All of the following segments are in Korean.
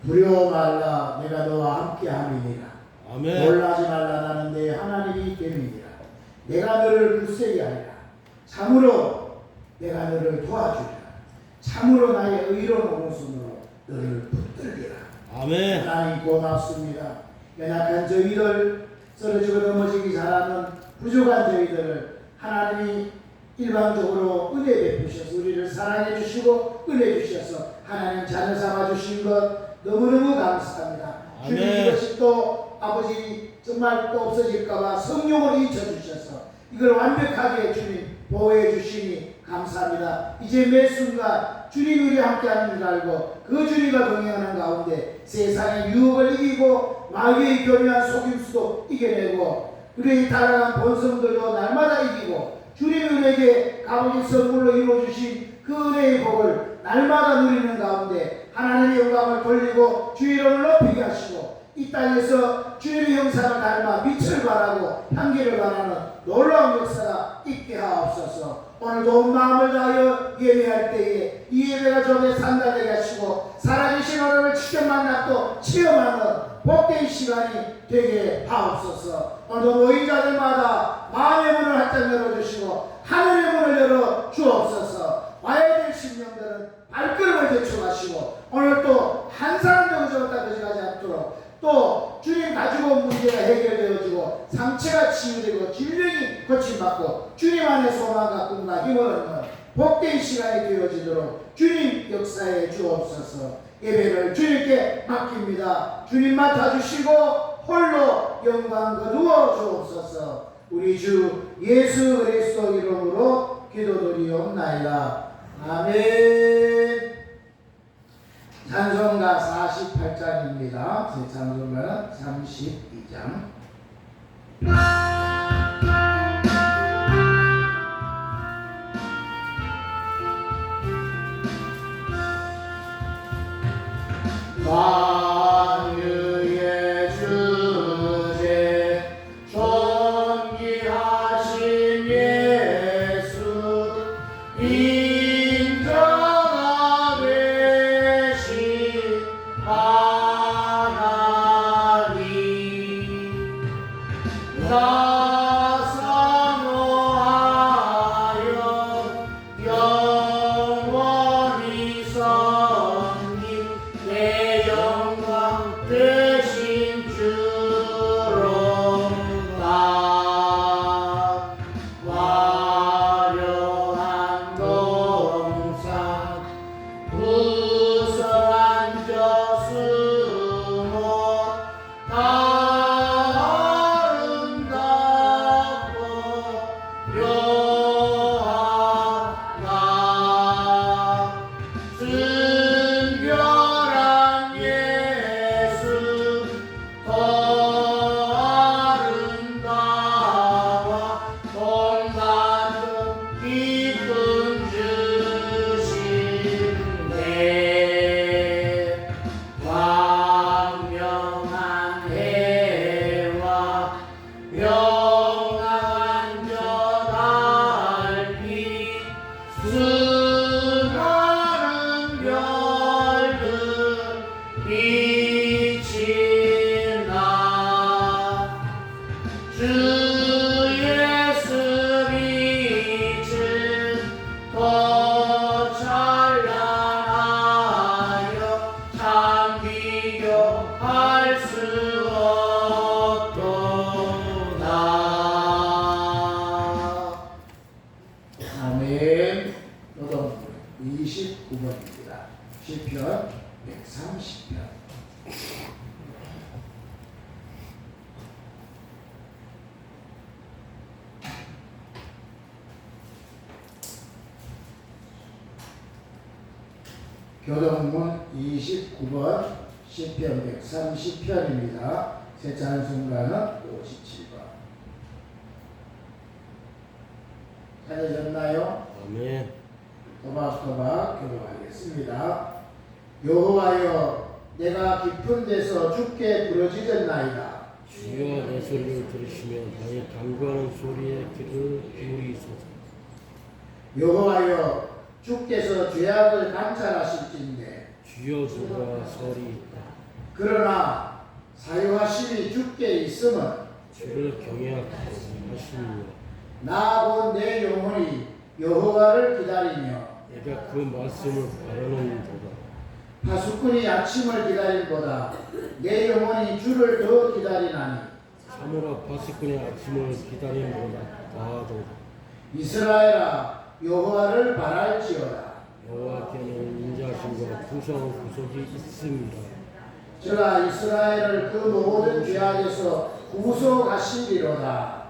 두려워 말라 내가 너와 함께 함이니라. 아멘. 놀라지 말라 나는 내 하나님이 됨이니라. 내가 너를 굳세게 하리라. 참으로 내가 너를 도와주리라. 참으로 나의 의로운 오른손으로 너를 붙들리라. 아멘. 하나님 고맙습니다. 연약한 저희들, 쓰러지고 넘어지기 잘하는 부족한 저희들을 하나님이 일방적으로 은혜 베푸셔서 우리를 사랑해 주시고 은혜 주셔서 하나님 자녀 삼아 주신 것 너무너무 감사합니다. 주님 이것이 또 아버지 정말 또 없어질까봐 성령을 잊혀주셔서 이걸 완벽하게 주님 보호해 주시니 감사합니다. 이제 매 순간 주님 우리 함께하는 줄 알고 그 주님과 동행하는 가운데 세상의 유혹을 이기고 마귀의 교묘한 속임수도 이겨내고 우리의 타락한 본성들도 날마다 이기고 주님이 우리에게 값진 선물로 이루어주신 그 은혜의 복을 날마다 누리는 가운데 하나님의 영광을 돌리고 주의 이름을 높이게 하시고 이 땅에서 주님의 형상을 닮아 빛을 발하고 향기를 발하는 놀라운 역사가 있게 하옵소서. 오늘도 온 마음을 다하여 예배할 때에 이 예배가 좀에 산다되게 하시고 살아계신 하나님을 직접 만나고 체험하는 복된 시간이 되게 하옵소서. 오늘도 노인자들마다 마음의 문을 활짝 열어주시고 하늘의 문을 열어 주옵소서. 와야 될 심령들은 발걸음을 대충하시고 오늘 또 한 사람도 그저까지 가지 않도록 또 주님 가지고 온 문제가 해결되어지고 상처가 치유되고 질병이 고침받고 주님 안에 소망과 꿈과 힘을 얻는 복된 시간이 되어지도록 주님 역사해 주옵소서. 예배를 주님께 맡깁니다. 주님 맡아주시고 홀로 영광 거두어 주옵소서. 우리 주 예수 그리스도 이름으로 기도드리옵나이다. 아멘. 찬송가 48장입니다. 제 찬송가는 32장. 만유의 주제 존귀하신 예수 인정하 되신 하나님 나 사모하여 영원히 섬긴 내 영광 되신 주로 나 화려한 동산 구성한 저수목 다 아름답고 묘하나 순결한 예수 더 아름다워 동산은 기쁨 주시네. 광명한 해와 영원한 저 달빛 수많은 별들 빛이 나 주 예수 빛은 더 찬란하여 참 비교할 수 없도다. 아멘. 노동 29번입니다. 시편 130편. 교동문 29번 시편 130편입니다. 새 찬송가는 57번. 찾아졌나요? 아멘. 또박또박 교도하겠습니다. 여호와여 내가 깊은 데서 주께 부르짖었나이다. 주여 내 소리를 들으시며 나의 간구하는 소리에 귀를 기울이소서. 여호와여 주께서 죄악을 감찰하실진데 주여 주가 설이 있다. 그러나 사유하심이 주께 있음은 주를 경외하고 하시니라. 나 본 내 영혼이 여호와를 기다리며 내가 그 말씀을 바라는도다. 파수꾼이 아침을 기다림보다 내 영혼이 주를 더 기다리나니 사무라 파수꾼의 아침을 기다림보다 더하도다. 이스라엘아 여호와를 바랄지어다. 여호와께는 인자하심과 풍성한 구속이 있습니다. 저가 이스라엘을 그 모든 죄악에서 구속하시리로다.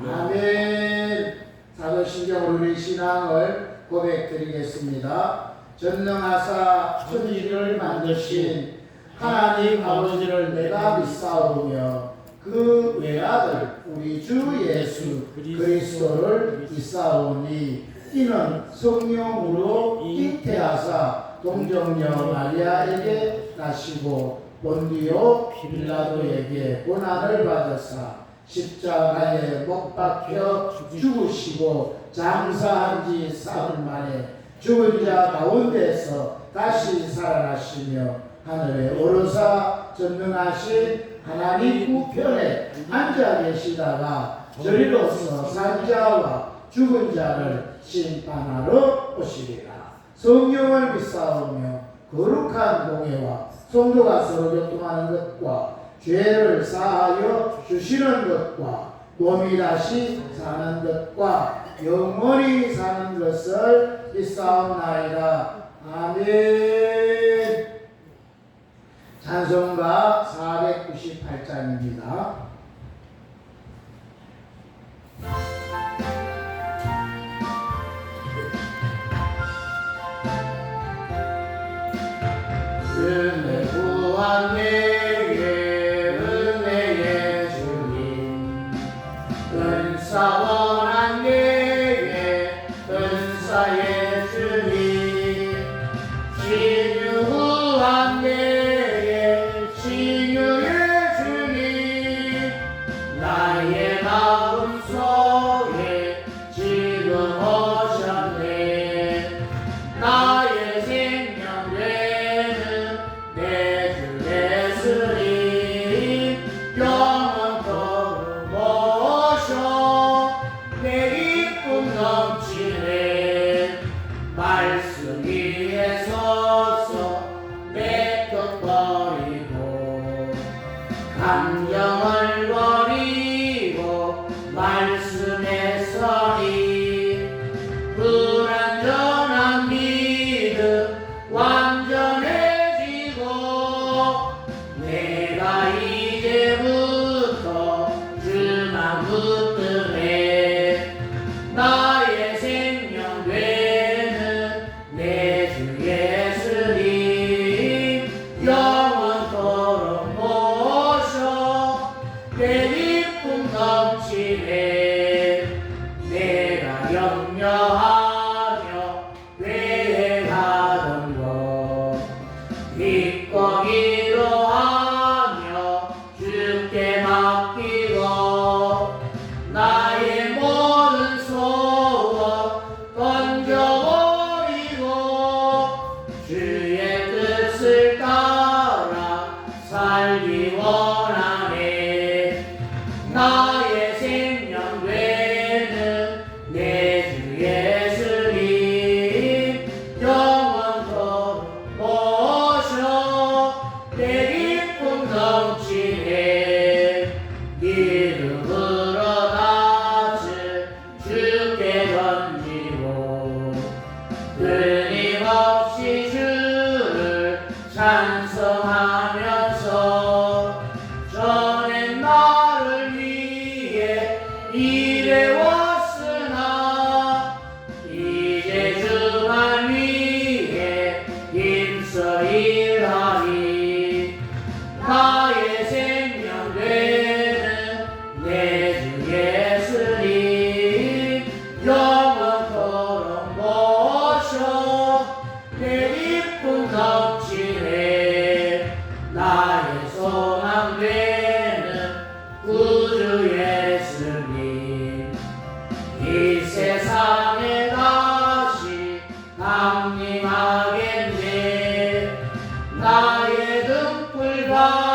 아멘. 사도신경으로 우리 신앙을 고백드리겠습니다. 전능하사 천지를 만드신 하나님 아버지를 내가 믿사오며 그 외아들 우리 주 예수 그리스도를 믿사오니 이는 성령으로 잉태하사 동정녀 마리아에게 나시고 본디오 빌라도에게 고난을 받으사 십자가에 못 박혀 죽으시고 장사한 지 사흘 만에 죽은 자 가운데서 다시 살아나시며 하늘에 오르사 전능하신 하나님 우편에 앉아 계시다가 저리로서 산 자와 죽은 자를 심판하러 오시리라. 성령을 믿사오며 거룩한 공예와 성도가 서로 교통하는 것과 죄를 사하여 주시는 것과 몸이 다시 사는 것과 영원히 사는 것을 믿사옵나이다. 아멘. 찬송가 498장입니다. 은혜 구한 내게 은혜의 주님 은사 원한 내게 은사의 주님 신유 구한 내게 신유의 주님 나의 마음속에 지금 오셨네 나의 생명 되는 내 주 예수님 영원토록 모셔 내 기쁨 넘치네 말씀 위에 서서 내 것 버리고 감정을 버리고 말씀에 서리 불완전한 믿음 완전해지고 내가 이제부터 주만 붙드네 나의 생명 되는 내 주 예수님 영원토록 모셔 내 기쁨 넘치네 내가 염려하며 회개하던 것 믿고 기도하며 주께 맡기고 나의 모든 소원 던져버리고 주의 뜻을 따라 살기 원하네 나의 생명 되는 내 주 예수님 영원토록 모셔 내 기쁨 넘치네 믿음으로 낯을 주께 던지고 끊임없이 주를 찬송하면서 전엔 나를 위해 일해왔으나 이제 주만 위해 힘써 일하리 나의 생명 되는 내 주 예수님 영원토록 모셔 내 기쁨 넘치네 나의 소망 되는 구주 예수님 이 세상에 다시 강림하겠네 나의 등불 바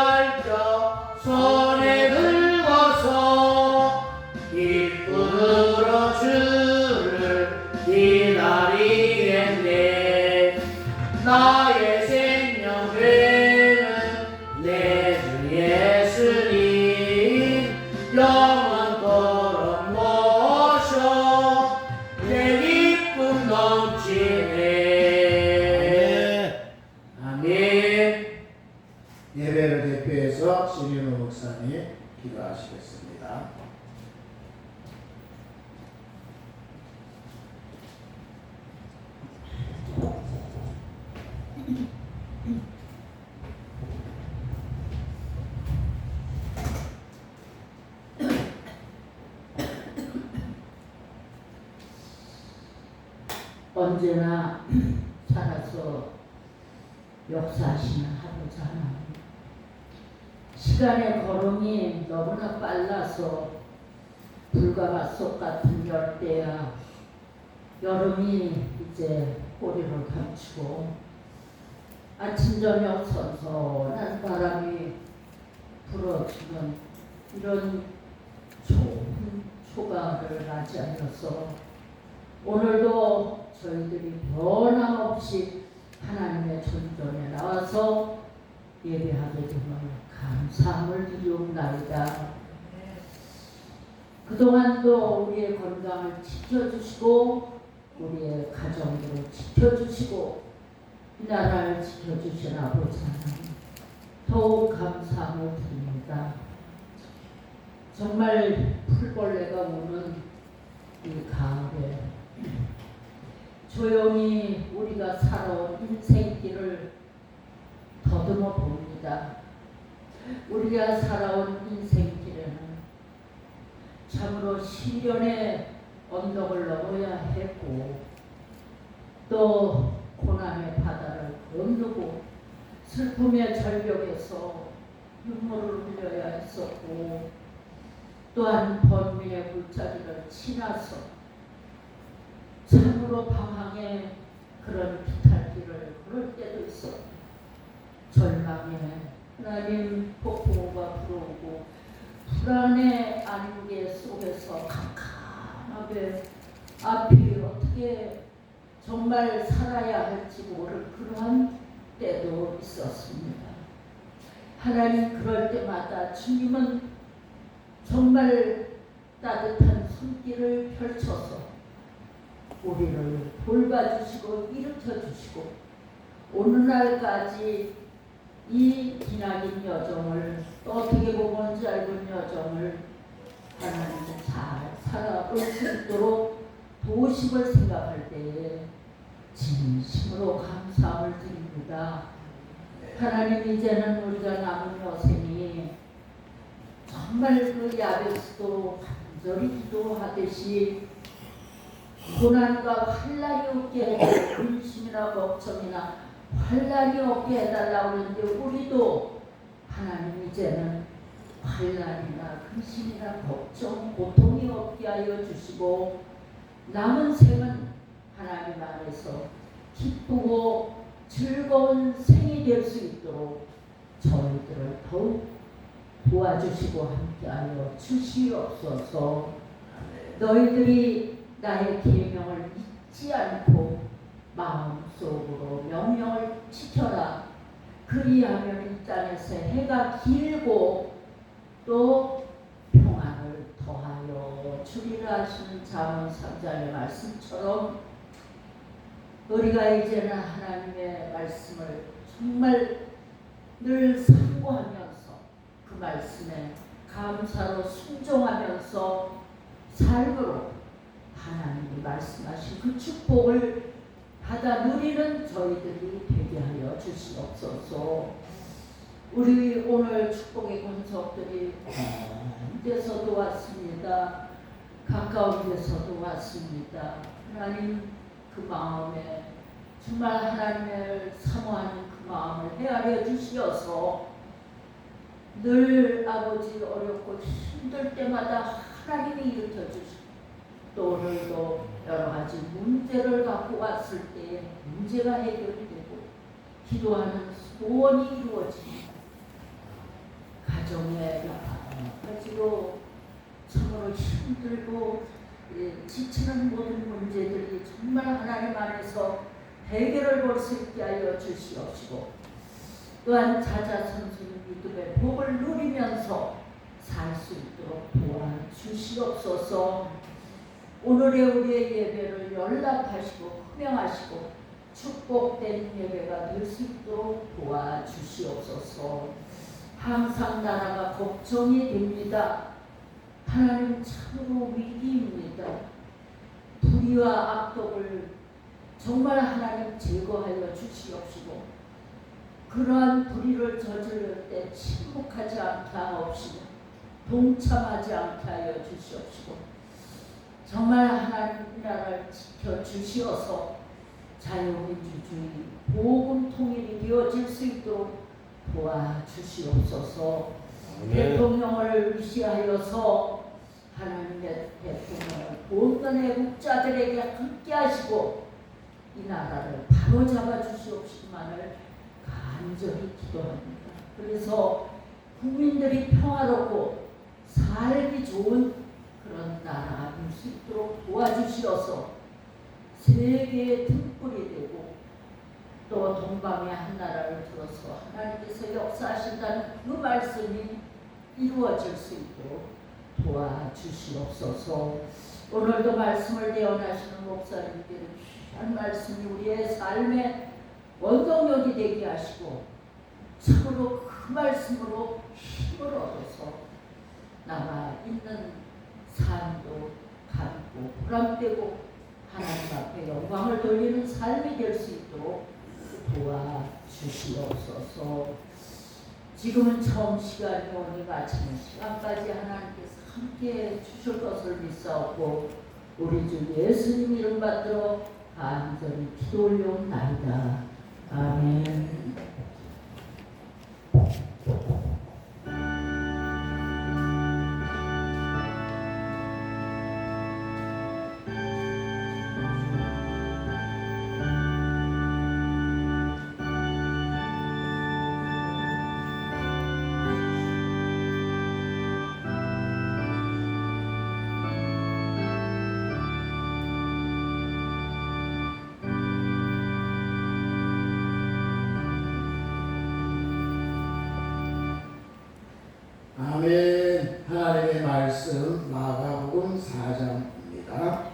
나의 생명 되는 내 주 예수님 영원토록 모셔 내 기쁨 넘치네. 아멘. 예배를 대표해서 신윤호 목사님 기도하시겠습니다. 언제나 살아서 역사하시는 아버지 하나님, 시간의 걸음이 너무나 빨라서 불과 맛속 같은 열대야 여름이 이제 꼬리를 감추고 아침 저녁 선선한 바람이 불어주는 이런 좋은 초가을을 맞이하여서 오늘도 저희들이 변함없이 하나님의 존전에 나와서 예배하게 됨을 감사함을 드리옵나이다. 그동안도 우리의 건강을 지켜주시고 우리의 가정들을 지켜주시고 이 나라를 지켜주신 아버지 하나님 더욱 감사함을 드립니다. 정말 풀벌레가 우는 이 가을에 조용히 우리가 살아온 인생길을 더듬어 봅니다. 우리가 살아온 인생길에는 참으로 시련의 언덕을 넘어야 했고 또 고난의 바다를 건너고 슬픔의 절벽에서 눈물을 흘려야 했었고 또한 번민의 물자리를 지나서 참으로 방황의 그런 비탈길을 걸을 때도 있었고 절망에 하나님 폭풍우가 불어오고 불안의 안개 속에서 캄캄하게 앞이 어떻게 정말 살아야 할지 모를 그러한 때도 있었습니다. 하나님 그럴 때마다 주님은 정말 따뜻한 손길을 펼쳐서 우리를 돌봐주시고 일으켜주시고 오늘날까지 이 기나긴 여정을 또 어떻게 보면 짧은 여정을 하나님은 잘 살아올 수 있도록 도우심을 생각할 때에 진심으로 감사함을 드립니다. 하나님 이제는 우리가 남은 여생이 정말 그 야베스도 간절히 기도하듯이 고난과 환난이 없게 해달라 근심이나 걱정이나 환난이 없게 해달라고 하는데 우리도 하나님 이제는 환난이나 근심이나 걱정, 고통이 없게 하여 주시고 남은 생은 하나님 안에서 기쁘고 즐거운 생이 될 수 있도록 저희들을 더욱 도와주시고 함께하여 주시옵소서. 너희들이 나의 계명을 잊지 않고 마음속으로 명령을 지켜라. 그리하면 이 땅에서 해가 길고 또 평안을 더하여 주리라 하시는 잠언 3장의 말씀처럼 우리가 이제는 하나님의 말씀을 정말 늘 상고하면서 그 말씀에 감사로 순종하면서 삶으로 하나님이 말씀하신 그 축복을 받아 누리는 저희들이 되게 하여 주시옵소서. 우리 오늘 축복의 권속들이 먼 데서도 왔습니다. 가까운 데서도 왔습니다. 하나님 그 마음에 정말 하나님을 사모하는 그 마음을 헤아려 주시어서 늘 아버지 어렵고 힘들 때마다 하나님이 일으켜 주시고 또 오늘도 여러 가지 문제를 갖고 왔을 때 문제가 해결이 되고 기도하는 소원이 이루어집니다. 가정의 여러 가지로 참으로 힘들고 지치는 모든 문제들이 정말 하나님 안에서 해결을 볼 수 있게 하여 주시옵시고 또한 자자손손 믿음의 복을 누리면서 살 수 있도록 도와주시옵소서. 오늘의 우리의 예배를 연락하시고 흠명하시고 축복된 예배가 될 수 있도록 도와주시옵소서. 항상 나라가 걱정이 됩니다. 하나님 참으로 위기입니다. 불의와 악독을 정말 하나님 제거하여 주시옵시고 그러한 불의를 저지를 때 침묵하지 않게 하옵시고 동참하지 않게 하여 주시옵시고 정말 하나님 나라를 지켜주시어서 자유민주주의 복음 통일이 이루어질 수 있도록 도와주시옵소서. 아멘. 대통령을 위시하여서 하나님의 대통령을 모든 애국자들에게 함께 하시고 이 나라를 바로잡아 주시옵시기만을 간절히 기도합니다. 그래서 국민들이 평화롭고 살기 좋은 그런 나라가 될 수 있도록 도와주시어서 세계의 등불이 되고 또 동방의 한 나라를 들어서 하나님께서 역사하신다는 그 말씀이 이루어질 수 있도록 도와주시옵소서. 오늘도 말씀을 대언하시는 목사님들의 귀한 말씀이 우리의 삶의 원동력이 되게 하시고 참으로 그 말씀으로 힘을 얻어서 남아 있는 삶도 감고 보람되고 하나님 앞에 영광을 돌리는 삶이 될 수 있도록 도와주시옵소서. 지금은 처음 시간이 오니 마치는 시간까지 하나님께서 함께 주실 것을 믿사옵고 우리 주 예수님 이름 받들어 간절히 기도 올려옵나이다. 아멘. 아멘. 하나님의 말씀 마가복음 4장입니다.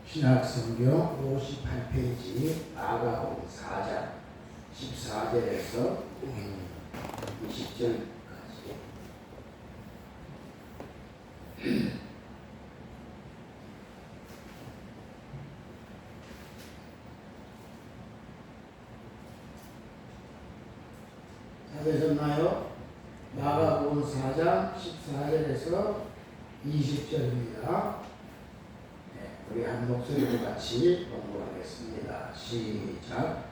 신약성경 58페이지 마가복음 4장 14절에서 20절 다 되셨나요? 마가복음 4장 14절에서 20절입니다. 우리 한 목소리로 같이 공부하겠습니다. 시작.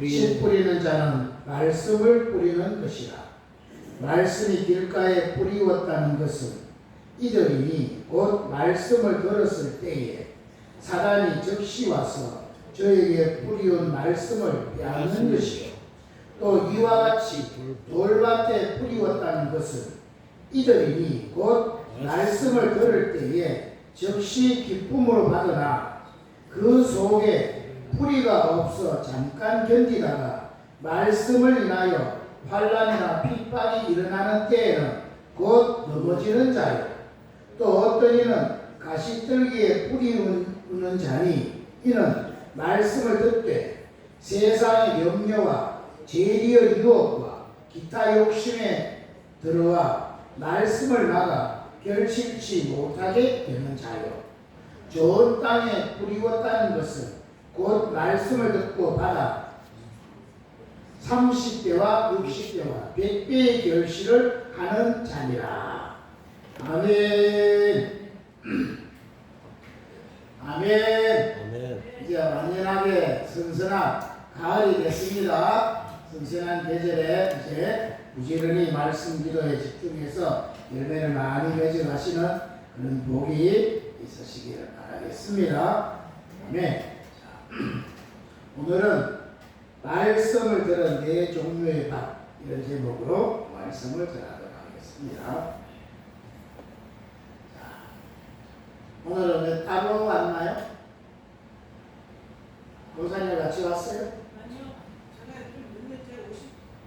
씨 뿌리는 자는 말씀을 뿌리는 것이라. 말씀이 길가에 뿌리웠다는 것은 이들이니 곧 말씀을 들었을 때에 사단이 즉시 와서 저에게 뿌리온 말씀을 빼앗는 것이요. 또 이와 같이 돌밭에 뿌리웠다는 것은 이들이니 곧 말씀을 들을 때에 즉시 기쁨으로 받으나 그 속에 뿌리가 없어 잠깐 견디다가 말씀을 인하여 환난이나 핍박이 일어나는 때에는 곧 넘어지는 자요. 또 어떤 이는 가시떨기에 뿌리우는 자니 이는 말씀을 듣되 세상의 염려와 죄리의 유혹과 기타 욕심에 들어와 말씀을 막아 결실치 못하게 되는 자요. 좋은 땅에 뿌리웠다는 것은 곧 말씀을 듣고 받아 30배와 60배와 100배의 결실을 하는 자니라. 아멘. 아멘. 아멘. 이제 완전하게 선선한 가을이 됐습니다. 선선한 계절에 이제 부지런히 말씀 기도에 집중해서 열매를 많이 맺어가시는 그런 복이 있으시기를 바라겠습니다. 아멘. 자, 오늘은 말씀을 들은 네 종류의 밥 이런 제목으로 말씀을 전하도록 하겠습니다. 자, 오늘은 따로 왔나요? 목사님 같이 왔어요? 아니요, 제가 좀 늦는데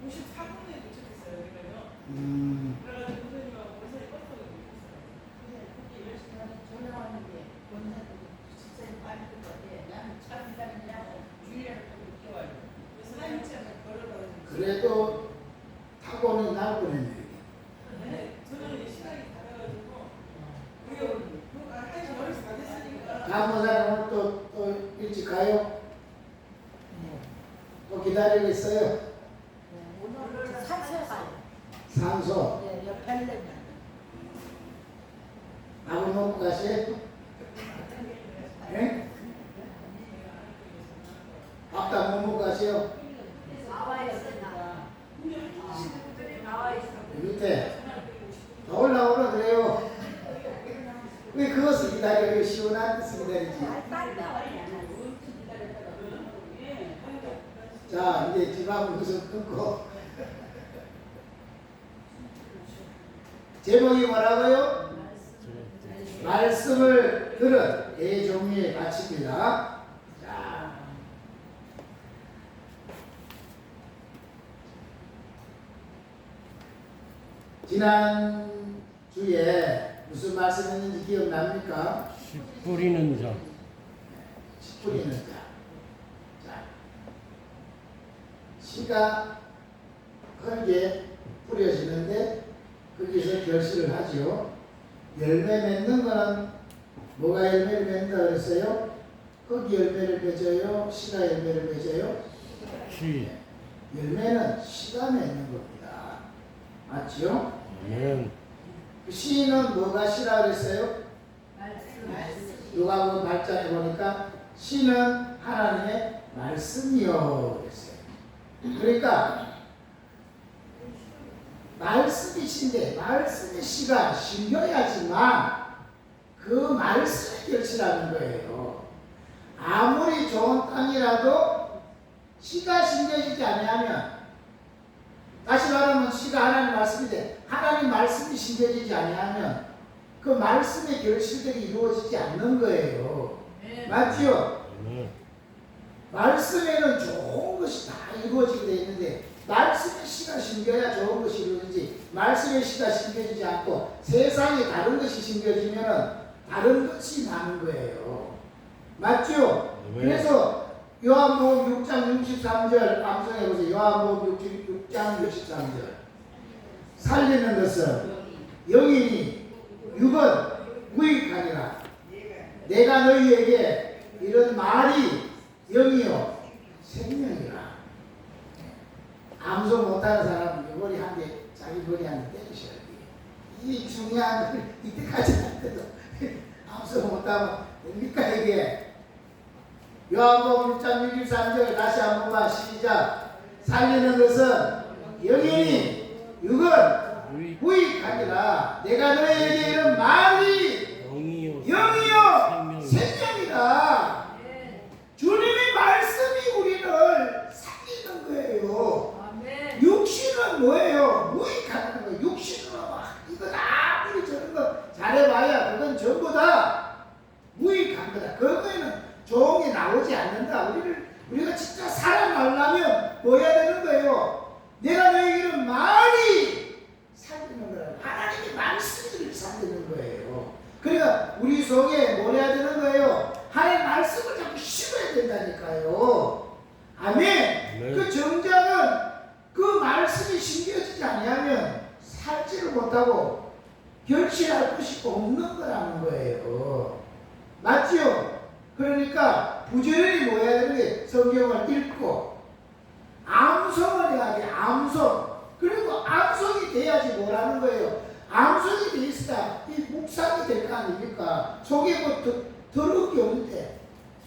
54분에 도착했어요. 여기가요. 그래가지고 선생님하고 목사님 버스가 있었어요. 그게 열심히 하는 전화 왔는데 원장님 진짜 많이 들었대. 나는 차 기다리냐고 주일에 늦게 와요. 그래서 한참을 걸어가지고. 그래도 타고는 날 뻔했네. 네, 저는 시간이 다가가지고 그거 한 10시 다 됐으니까 다음 목사님은 또 일찍 가요? 또 기다리고 있어요? 오늘은 산소에 가요. 산소. 네, 옆에 밥을 먹고 가세요? 예? 밥도 안 먹고 가세요? 나와 있으니까. 친구들이 나와 있어. 밑에 더 올라오라 그래요. 왜 그것을 기다려요? 시원한 뜻을 기다리지. 자, 이제 집합은 그것을 끊고 제목이 뭐라고요? 말씀을 들은 네 종류의 가치입니다. 자, 지난 주에 무슨 말씀했는지 기억납니까? 씨 뿌리는 자. 뿌리는 자. 자, 씨가 흙에 뿌려지는데 거기서 결실을 하죠. 열매 맺는 거는 뭐가 열매를 맺는다 그랬어요? 흙이 열매를 맺어요? 씨가 열매를 맺어요? 씨. 열매는 씨가 맺는 겁니다. 맞죠? 아멘. 그 씨는 뭐가 씨라 그랬어요? 누가 보면 발전해 보니까 씨는 하나님의 말씀이요 그랬어요. 그러니까 말씀이신데 말씀의 씨가 심겨야지만 그 말씀이 결실하는 거예요. 아무리 좋은 땅이라도 씨가 심겨지지 않으면, 다시 말하면 씨가 하나님 말씀인데 하나님 말씀이 심겨지지 않으면 그 말씀의 결실들이 이루어지지 않는 거예요. 맞죠? 아멘. 말씀에는 좋은 것이 다 이루어지게 되어 있는데 말씀의 씨가 심겨야 좋은 것이 이루어지지, 말씀의 씨가 심겨지지 않고 세상에 다른 것이 심겨지면 다른 것이 나는 거예요. 맞죠? 네. 그래서 요한복음 6장 63절 암송해 보세요. 요한복음 6장 63절 살리는 것은 영이니 육은 무익하니라. 내가 너희에게 이런 말이 영이요 생명이라. 암송 못하는 사람은 머리 한 대, 자기 머리 한 대 때리셔야 돼. 이 중요한 걸 이때까지 할때도 암송 못하면 됩니까 이게? 요한복음 6장 63절 다시 한 번만 시작. 살리는 것은 영이니 육은 무익하니라. 내가 너희에게 이런 말이 영이요 생명이다. 주님의 말씀이 우리를 살리는 거예요. 육신은 뭐예요? 무익하는 거예요. 육신으로 막 이거 아무리 저런 거 잘해봐야 그건 전부 다 무익한 거다. 그거에는 좋은 게 나오지 않는다. 우리가 진짜 살아나려면 뭐 해야 되는 거예요? 내가 너희에게는 말이 살리는 거예요. 하나님의 말씀을 살리는 거예요. 그러니까 우리 속에 뭘 해야 되는 거예요? 하나님의 말씀을 자꾸 심어야 된다니까요. 아멘. 네. 그 정작은 그 말씀이 심겨지지 않으면 살지를 못하고 결실할 것이 없는 거라는 거예요. 맞죠? 그러니까 부지런히 뭐 해야 되는 게 성경을 읽고 암송을 해야 돼. 암송. 그리고 암송이 돼야지 뭐라는 거예요. 암송이 돼 있어야 이 묵상이 될 거 아닙니까? 속에 뭐 더러운 게 없는데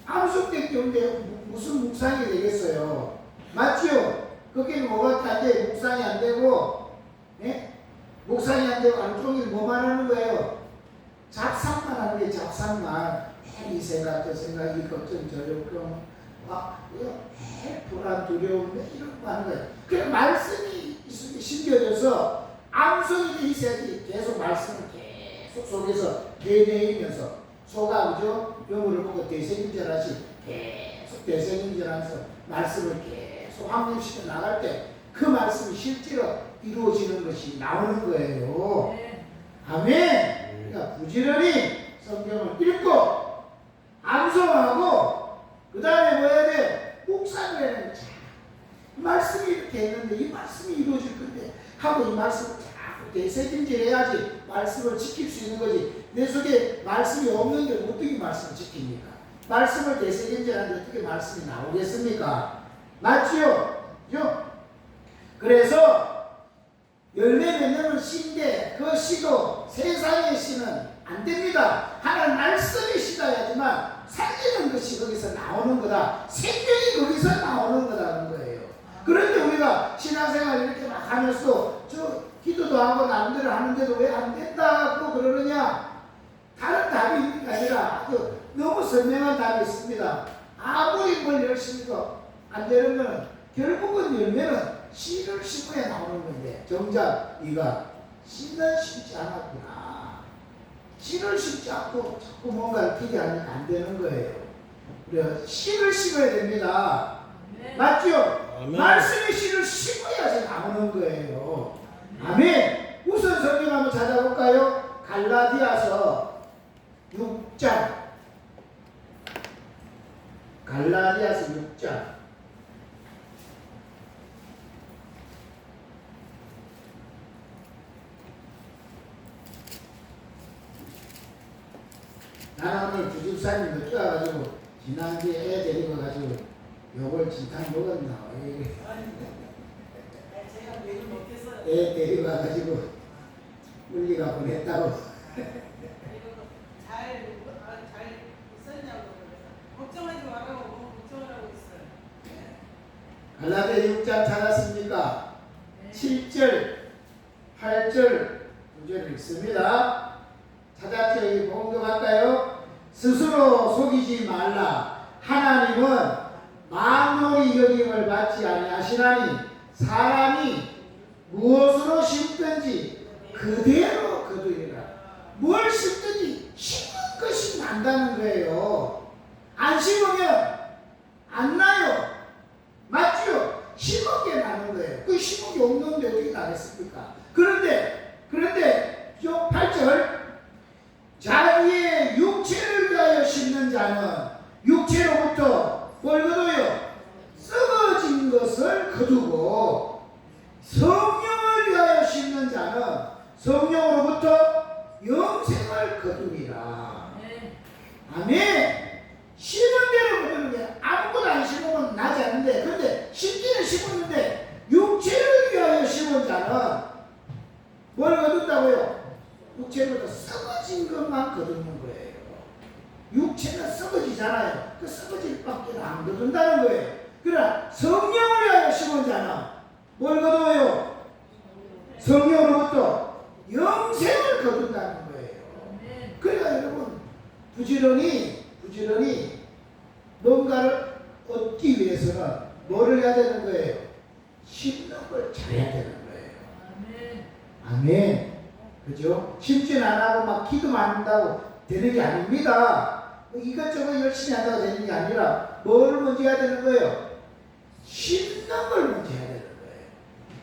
암송될 게 없는데 무슨 묵상이 되겠어요? 맞죠? 거기는 뭐가 안 돼? 묵상이 안 되고, 예? 묵상이 안 되고 하루 종일 뭐만 하는 거예요? 잡상만 하는 게 잡상만. 이 생각 저 생각 이 걱정 저 걱정 막 이거 불안 두려움 이런 거 하는 거예요. 그래 말씀이 심겨져서 암송이 돼 있어야지 계속 말씀을 계속 속에서 되뇌이면서 소가 그죠? 묘물을 보고 대세균절하시 계속 대세균절하면서 말씀을 계속 확립시켜 나갈 때 그 말씀이 실제로 이루어지는 것이 나오는 거예요. 아멘. 그러니까 부지런히 성경을 읽고 암송하고 그 다음에 뭐 해야 돼? 묵상을 자 말씀이 이렇게 했는데 이 말씀이 이루어질 건데 하고 이 말씀을 자꾸 되새김질해야지 말씀을 지킬 수 있는 거지. 내 속에 말씀이 없는데 어떻게 말씀을 지킵니까? 말씀을 되새김질하는데 어떻게 말씀이 나오겠습니까? 맞지요? 그죠? 그래서 열매 맺는 씨인데 그 씨도 세상의 씨는 안 됩니다. 하나님 말씀이 씨가야지만 살리는 것이 거기서 나오는 거다. 생명이 거기서 나오는 거다는 거예요. 그런데 우리가 신앙생활 이렇게 막 하면서 저 기도도 하고 남들을 하는데도 왜 안 된다고 그러느냐? 다른 답이 있는 게 아니라 너무 선명한 답이 있습니다. 아무리 뭘 열심히 해도 안 되는 거는 결국은 열매는 씨를 심어야 나오는 건데 정작 네가 씨는 심지 않았구나. 씨를 심지 않고 자꾸 뭔가를 기대하니까 안 되는 거예요. 그래서 씨를 심어야 됩니다. 맞죠? 아멘. 말씀의 씨를 심어야지 나오는 거예요. 아멘. 우선 성경 한번 찾아볼까요? 갈라디아서 6장. 갈라디아서 6장. 나는 오늘 주집사님 늦게 와가지고 지난주에 애 데리고 가지고 요걸 진탕 먹었나. 제가 매일 먹겠어요. 애 데리고 와가지고 물리가 보냈다고. 이거 잘 썼냐고 그래서 걱정하지 말라고 걱정을 하고 있어요. 갈라디아 6장 찾았습니까? 7절, 8절, 9절 읽습니다. 찾았죠? 이 공격할까요? 스스로 속이지 말라. 하나님은 만물이 여김을 받지 아니하시나니 사람이 무엇으로 심든지 그대로 거두리라. 뭘 심든지 심은 것이 난다는 거예요. 안 심으면 안 나요. 맞죠? 심은 게 나는 거예요. 그 심은 게 없는데 어떻게 나겠습니까? 그런데 8절 자기의 육체를 위하여 심는 자는 육체로부터 뭘 거둬요? 썩어진 것을 거두고 성령을 위하여 심는 자는 성령으로부터 영생을 거두리라. 아멘. 심은 대로 거두는 게 아무것도 안 심으면 나지 않는데 근데 심기는 심었는데 육체를 위하여 심은 자는 뭘 거둔다고요? 육체로부터 썩어진 것만 거두는 거예요. 육체는 썩어지잖아요. 그 썩어질 밖에 안 거둔다는 거예요. 그러나 성령을 위하여 심은 자는 뭘 거둬요? 성령으로부터 영생을 거둔다는 거예요. 그러니까 여러분 부지런히 뭔가를 얻기 위해서는 뭐를 해야 되는 거예요? 심는 걸 잘해야 되는 거예요. 아멘. 그죠? 심지는 안 하고 막 기도만 한다고 되는 게 아닙니다. 이것저것 열심히 한다고 되는 게 아니라 뭘 먼저 해야 되는 거예요? 심는 걸 먼저 해야 되는 거예요.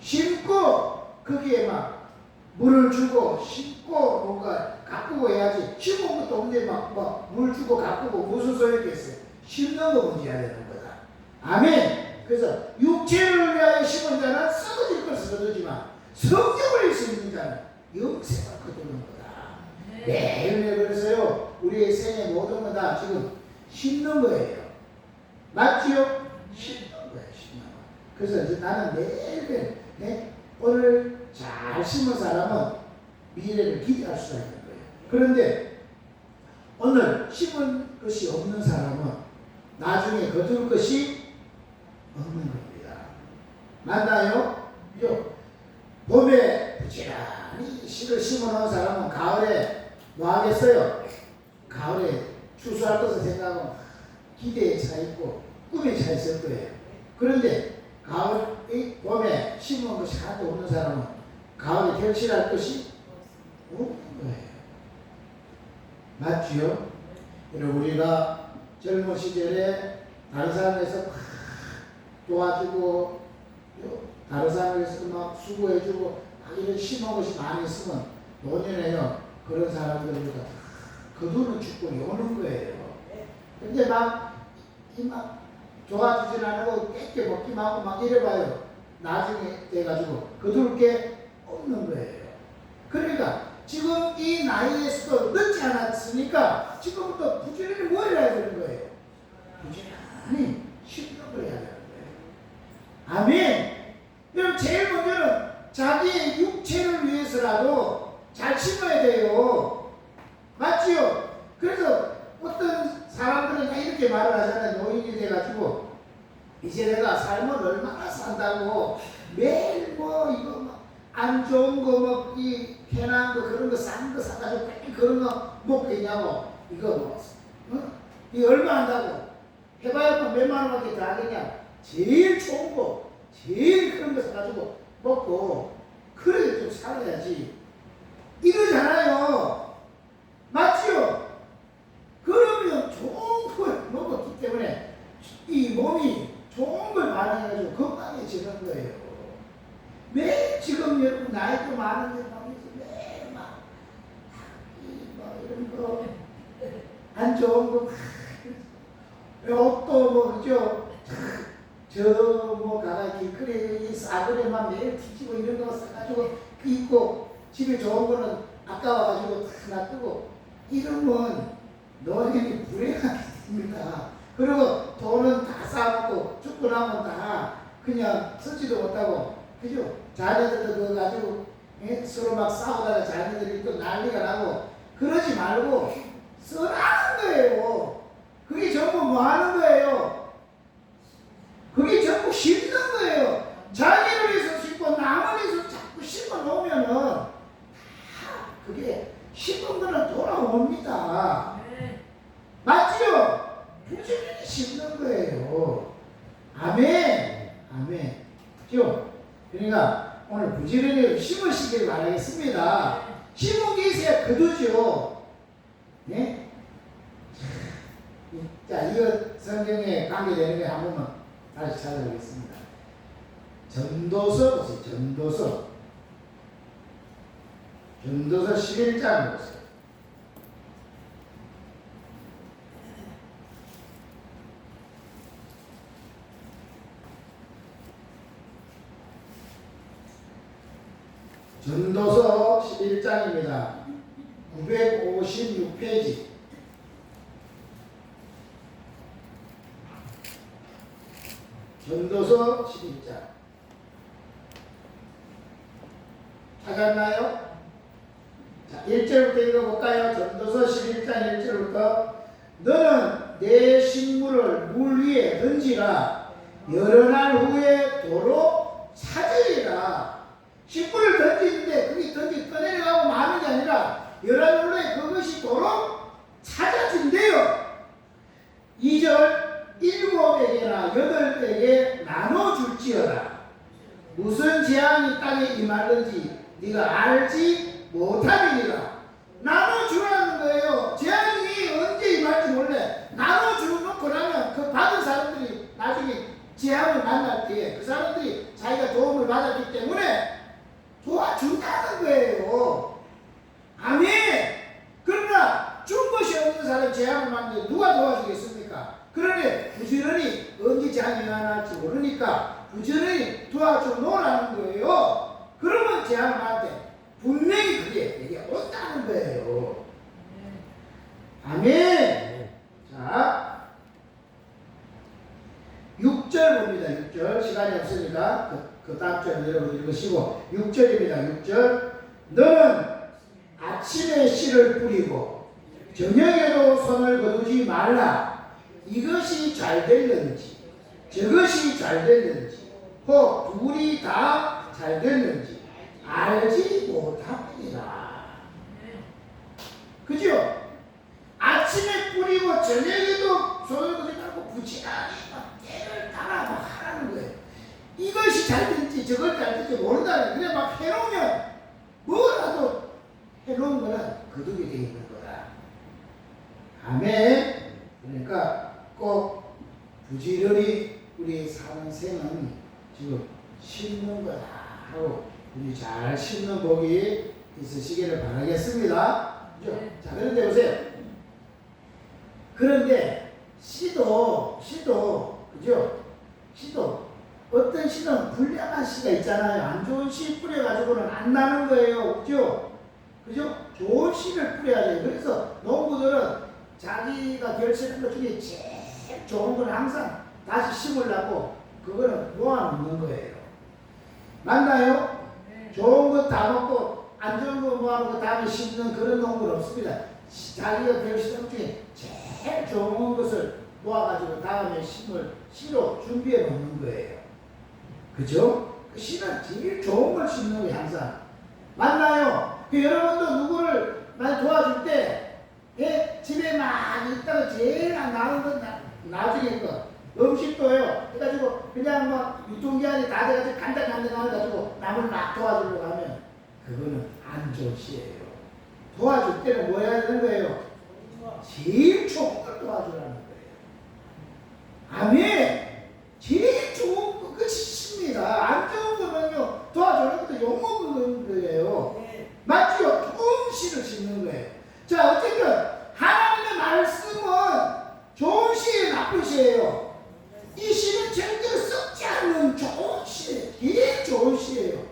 심고 거기에 막 물을 주고 심고 뭔가 가꾸고 해야지. 심은 것도 없는데 막 물 주고 가꾸고 무슨 소용이겠어요? 심는 거 먼저 해야 되는 거다. 아멘. 그래서 육체를 위하여 심은 자는 썩어질 것을 거두지만 성령을 위해 심는 자는 영생을 거두는 거다. 매일매일 그래서요 우리의 생의 모든 거 다 지금 심는 거예요. 맞지요? 심는 거예요. 심는 거. 그래서 이제 나는 매일매일 오늘 잘 심은 사람은 미래를 기대할 수가 있는 거예요. 그런데 오늘 심은 것이 없는 사람은 나중에 거둘 것이 없는 겁니다. 맞나요? 봄에 부지런히 씨를 심어놓은 사람은 가을에 뭐 하겠어요? 가을에 추수할 것을 생각하고 기대에 차 있고 꿈에 차 있을 거예요. 그런데 가을, 이 봄에 심은 것이 하나도 없는 사람은 가을에 결실할 것이 없는 거예요. 맞지요? 그리고 우리가 젊은 시절에 다른 사람에서 막 도와주고 다른 사람에서 막 수고해주고 막 이런 심한 것이 많이 있으면 노년에요 그런 사람들보다 그 돈은 죽고 오는 거예요. 근데 막 도와주진 않고 깨끗 먹기만 하고 막 이래봐요. 나중에 돼가지고 거둘 게 없는 거예요. 그러니까 지금 이 나이에서도 늦지 않았으니까 지금부터 부지런히 뭘 해야 되는 거예요? 부지런히 실력을 해야 되는 거예요. 아멘. 그럼 제일 먼저는 자기의 육체를 위해서라도 잘 심어야 돼요. 맞지요? 그래서 어떤 사람들은 다 이렇게 말을 하잖아요. 노인이 돼가지고 이제 내가 삶을 얼마나 산다고 매일 뭐 이거 뭐 안 좋은 거 먹기 편한 거 그런 거 싼 거 사가지고 매일 그런 거 먹겠냐고 이거 뭐 이거 얼마 한다고 해봐야 뭐 몇만 원밖에 더 하겠냐. 제일 좋은 거 제일 그런 거 사가지고 먹고 그래 좀 살아야지 이러잖아요. 맞지요? 그러면 좋은 걸 먹었기 때문에 이 몸이 좋은 걸 반응해가지고 건강해지는 거예요. 매일 지금 여러분 나이도 많은데 매일 막 이런 거 안 좋은 거 옷도 뭐 그죠? 저 뭐 가가 길거리에 싸구려만 매일 뒤지고 이런 거 사가지고 입고 집에 좋은 거는 아까워가지고 다 놔두고 이러면 너희들이 불행하게 됩니다. 그리고 돈은 다 쌓고 죽고 나면 다 그냥 쓰지도 못하고 그죠? 자녀들도 그거 가지고 서로 막 싸우다가 자녀들이 또 난리가 나고 그러지 말고 쓰라는 거예요. 그게 전부 뭐 하는 거예요? 그게 전부 심는 거예요. 자기를 위해서 심고 남을 위해서 자꾸 심어 놓으면은 다 그게 심은 거는 돌아옵니다. 맞지요? 부지런히 심는 거예요. 아멘. 아멘. 그죠? 그러니까 오늘 부지런히 심으시길 바라겠습니다. 심은 게 있어야 거두죠. 네? 자, 이거 성경에 관계되는 게 한 번만 다시 찾아보겠습니다. 전도서 보세요. 전도서 11장 보세요. 전도서 11장입니다. 956페이지. 전도서 11장. 찾았나요? 자, 1절부터 읽어볼까요? 전도서 11장 1절부터 너는 내 식물을 물 위에 던지라. 여러 날 후에 도로 찾으리라. 식물을 던지는데 그게 떠내려가고 마는 게 아니라 여러 날 후에 그것이 도로 찾아진대요. 2절 7에게나 8에게 나눠줄지어다. 무슨 재앙이 땅에 임하는지 네가 알지 못하리라. 나눠주라는 거예요. 재앙이 언제 임할지 몰래 나눠주놓고 나면 그 받은 사람들이 나중에 재앙을 만날 때에 그 사람들이 자기가 도움을 받았기 때문에 도와준다는 거예요. 아멘. 그러나 준 것이 없는 사람 재앙을 만나는데 누가 도와주겠습니까? 그러니 부지런히 언제 재앙이 일어날지 모르니까 부지런히 도와줘 놓으라는 거예요. 그러면 재앙을 만날 때 분명히 그게 내게 온다는 거예요. 아멘. 자, 6절 봅니다. 6절 시간이 없으니까 그 다음 절 여러분 읽으시고 6절입니다. 6절 너는 아침에 씨를 뿌리고 저녁에도 손을 거두지 말라. 이것이 잘 될는지 저것이 잘 될는지 혹 둘이 다 잘 될는지 알지 못합니다. 그죠? 아침에 뿌리고 저녁에도 손을 거두지 말고 부지런히 막 때를 따라 막 하라는 거예요. 이 쓸지 저걸 잘 쓸지 모른다는 그래 막 해놓으면 뭐라도 해놓은 거는 거두게 돼 있는 거다. 아멘. 그러니까 꼭 부지런히 우리 사는 생은 지금 심는 거다 하고 우리 잘 심는 복이 있으시기를 바라겠습니다. 그죠? 자, 그런데 보세요. 그런데 씨도 그죠? 씨도 어떤 씨는 불량한 씨가 있잖아요. 안 좋은 씨 뿌려가지고는 안 나는 거예요. 그죠? 그죠? 좋은 씨를 뿌려야 돼요. 그래서 농부들은 자기가 결실한 것 중에 제일 좋은 건 항상 다시 심으려고 그거는 모아놓는 거예요. 맞나요? 좋은 거 다 먹고 안 좋은 거 모아놓고 다음에 심는 그런 농부는 없습니다. 자기가 결실한 것 중에 제일 좋은 것을 모아가지고 다음에 심을 씨로 준비해 놓는 거예요. 그죠? 그 씨는 제일 좋은 걸 심는 거예요, 항상. 맞나요? 그 여러분도 누구를 많이 도와줄 때, 예? 집에 막 있다가 제일 나은 건 나중에 거. 음식도요. 그래가지고 그냥 막 유통기한이 다 돼가지고 간당간당 해가지고 남을 막 도와주려고 하면 그거는 안 좋은 씨예요. 도와줄 때는 뭐 해야 되는 거예요? 제일 좋은 걸 도와주라는 거예요. 아멘. 제일 좋은 것이 씨입니다. 안 좋은 거는요 도와주는 것도 욕먹는 거예요. 맞죠? 좋은 씨를 심는 거예요. 자, 어쨌든 하나님의 말씀은 좋은 씨예요, 나쁜 씨예요? 이 씨는 절대로 썩지 않는 좋은 씨예요. 제일 좋은 씨예요.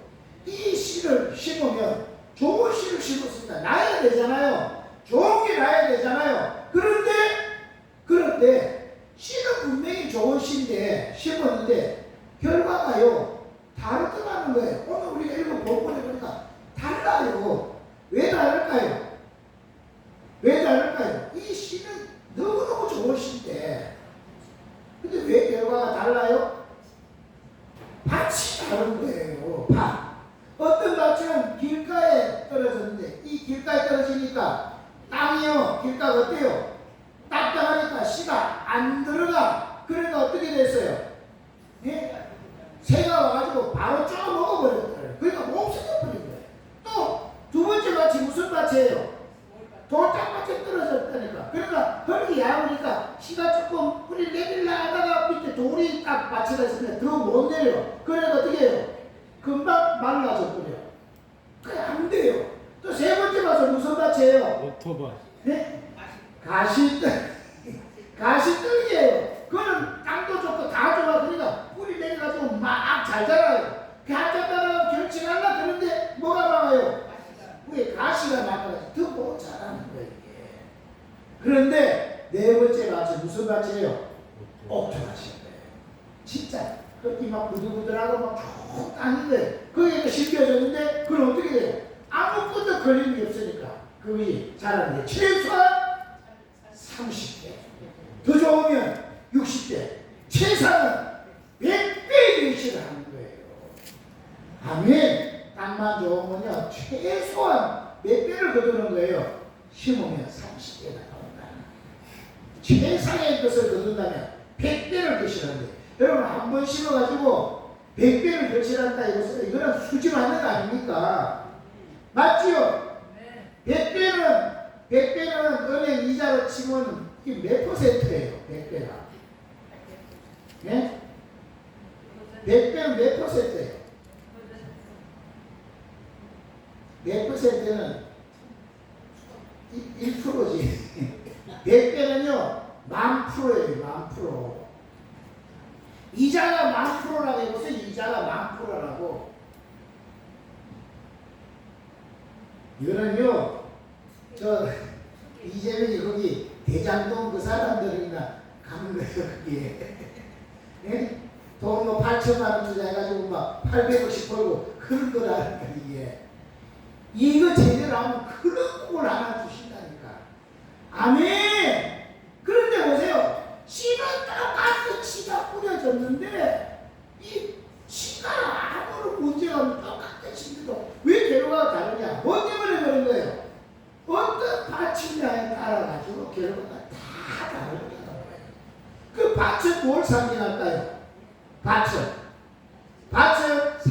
이 씨를 심으면 좋은 씨를 심었습니다. 나야 되잖아요. 좋은 게 나야 되잖아요. 그런데 씨는 분명히 좋은 씨인데 심었는데 결과가요 다르더라는 거예요. 오늘 우리가 읽은 본문에 보니까 달라요. 왜 다를까요? 왜 다를까요? 이 씨는 너무너무 좋은 씨인데 근데 왜 결과가 달라요? 밭이 다른 거예요. 밭. 어떤 밭은 길가에 떨어졌는데 이 길가에 떨어지니까 땅이요 길가가 어때요? 딱딱하니까 씨가 안 들어가. 그러니까 어떻게 됐어요? 예? 새가 와가지고 바로 쪼 먹어버렸어요. 그러니까 못 없어져버린 거예요. 또 두 번째 밭이 무슨 밭이에요? 돌짝밭에 떨어졌다니까. 그러니까 흙이 얇으니까 씨가 조금 뿌리 내밀라 하다가 밑에 돌이 딱 받쳐가 있으면 더 못 내려. 그러니까 어떻게 해요? 금방 말라져 버려. 그게 안 돼요. 또 세 번째 밭은 무슨 밭이에요? 오토바이. 네? 가시떨기예요. 그거는 땅도 좋고 다 좋아. 그러니까 뿌리 내려가지고 막 잘 자라요. 잘 자라면 결정하려 그런데 뭐가 막아요? 왜 가시가 막아가지고 더 못 자라는 거예요. 이게. 그런데 네 번째 밭이 무슨 밭이에요? 옥토밭이에요. 진짜 흙이 막 부들부들하고 막 좋은 땅인데 거기에 심겨졌는데 그건 어떻게 돼요? 아무것도 걸리는 게 없으니까 그게 자라는데 최소한 30대 더 좋으면 60대 최상은 100배의 결실을 하는 거예요. 아멘. 땅만 좋으면요 최소한 몇 배를 거두는 거예요? 심으면 30배가 나온다. 최상의 것을 거둔다면 100배를 결실한대. 여러분 한 번 심어가지고 100배를 결실한다 이거는 수지 맞는 거 아닙니까? 맞지요? 100배는 은행 이자로 치면 이게 몇 퍼센트예요? 100배가. 네? 100배는 몇 퍼센트예요? 몇 퍼센트는 1%지. 100배는요 10,000%예요. 10,000%. 이자가 10,000%라고 해보세요. 이자가 10,000%라고. 이거는요 저 이재명이 거기 대장동 그 사람들이나 가는 거예요. 거기에 예? 돈 뭐 8천만 원 투자해가지고 막 800억씩 벌고 그런 거라니까 이게. 이거 제대로 하면 그런 걸 하나 주신다니까. 아멘. 그런데 보세요. 씨는 똑같은 씨가 뿌려졌는데 이 씨가 아무런 문제가 없는 똑같은 씨인데도 왜 결과가 다르냐? 뭐 때문에 그런 거예요? 어떤 밭이냐에 따라가지고 결과가 다 다르다는 거예요. 그 밭은 뭘 상징할까요? 밭은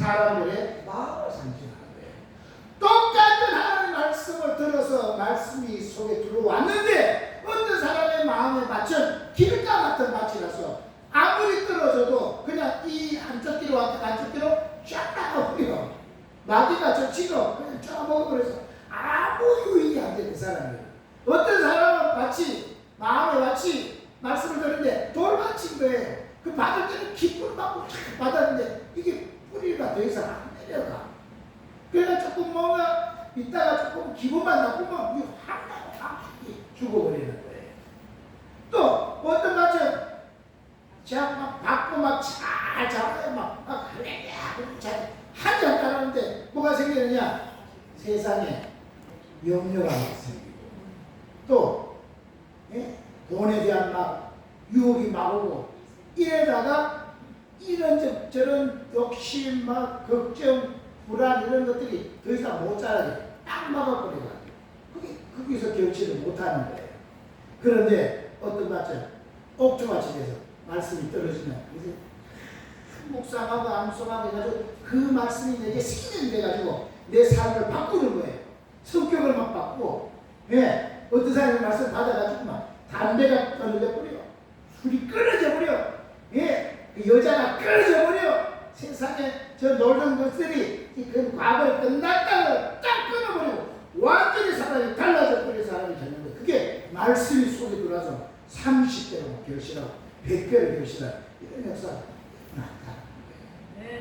사람들의 마음을 상징하는 거예요. 똑같은 하나님의 말씀을 들어서 말씀이 속에 들어왔는데 어떤 사람의 마음에 맞춘 길가 같은 밭이라서 아무리 떨어져도 그냥 이 한쪽 길로 왔다 한쪽 길로 쫙 나가버려. 마귀가 저치고 그냥 쫙 먹어버려서 아무 유익이 안 되는 사람이에요. 어떤 사람은 밭이 마음의 밭이 말씀을 들었는데 돌밭인 거예요. 그 받을 때는 기쁨을 받고 받았는데 이게 뿌리가 더 이상 안 내려가. 그러니까 조금 뭔가 있다가 조금 기분만 나쁘면 이게 확 죽어버리는 거예요. 또 어떤 밭은 제가 막 받고 막 잘 잡아요. 막 할렐루야 한잔 따르는데 뭐가 생기느냐? 세상에 염려가 생기고 또 돈에 대한 막 유혹이 막 오고 이러다가 이런 저런 욕심 막 걱정 불안 이런 것들이 더 이상 못 자라게 딱 막아버리고 거기서 결치를 못하는 거예요. 그런데 어떤 밭은 옥주밭이 돼서 말씀이 떨어지면 이제 묵상하고 암송하고 해가지고 그 말씀이 내게 생명이 돼가지고 내 삶을 바꾸는 거예요. 성격을 막 바꾸고 어떤 사람이 말씀 받아가지고 막 담배가 떨어져 버려, 술이 끊어져 버려, 그 여자가 끊어져 버려. 세상에 저 놀던 것들이 그 과거에 끝났다고 딱 끊어버리고 완전히 사람이 달라져 버린 사람이 되는 거예요. 그게 말씀이 속에 들어와서 30배로 결실하고 100배로 결실하고 이런 역사가 나타나는 거예요.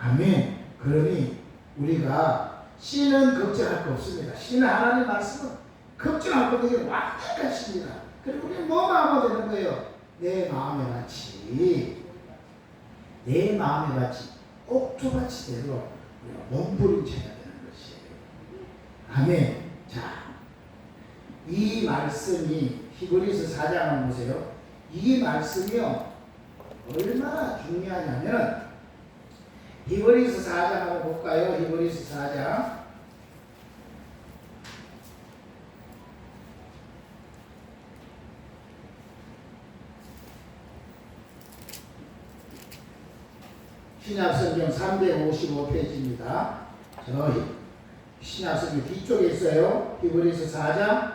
아멘. 그러니 우리가 신은 걱정할 거 없습니다. 신은 하나님 말씀은 걱정할 거 되게 완벽하십니다. 그리고 우리 뭐만 하면 되는 거예요? 내 마음의 밭이 옥토밭이대로 몸부림쳐야 되는 것이에요. 아멘. 자, 이 말씀이 히브리서 4장 한번 보세요. 이 말씀이요 얼마나 중요하냐면 히브리서 4장 한번 볼까요? 히브리서 4장 신약성경 355페이지입니다. 저 신약성경 뒤쪽에 있어요. 히브리서 4장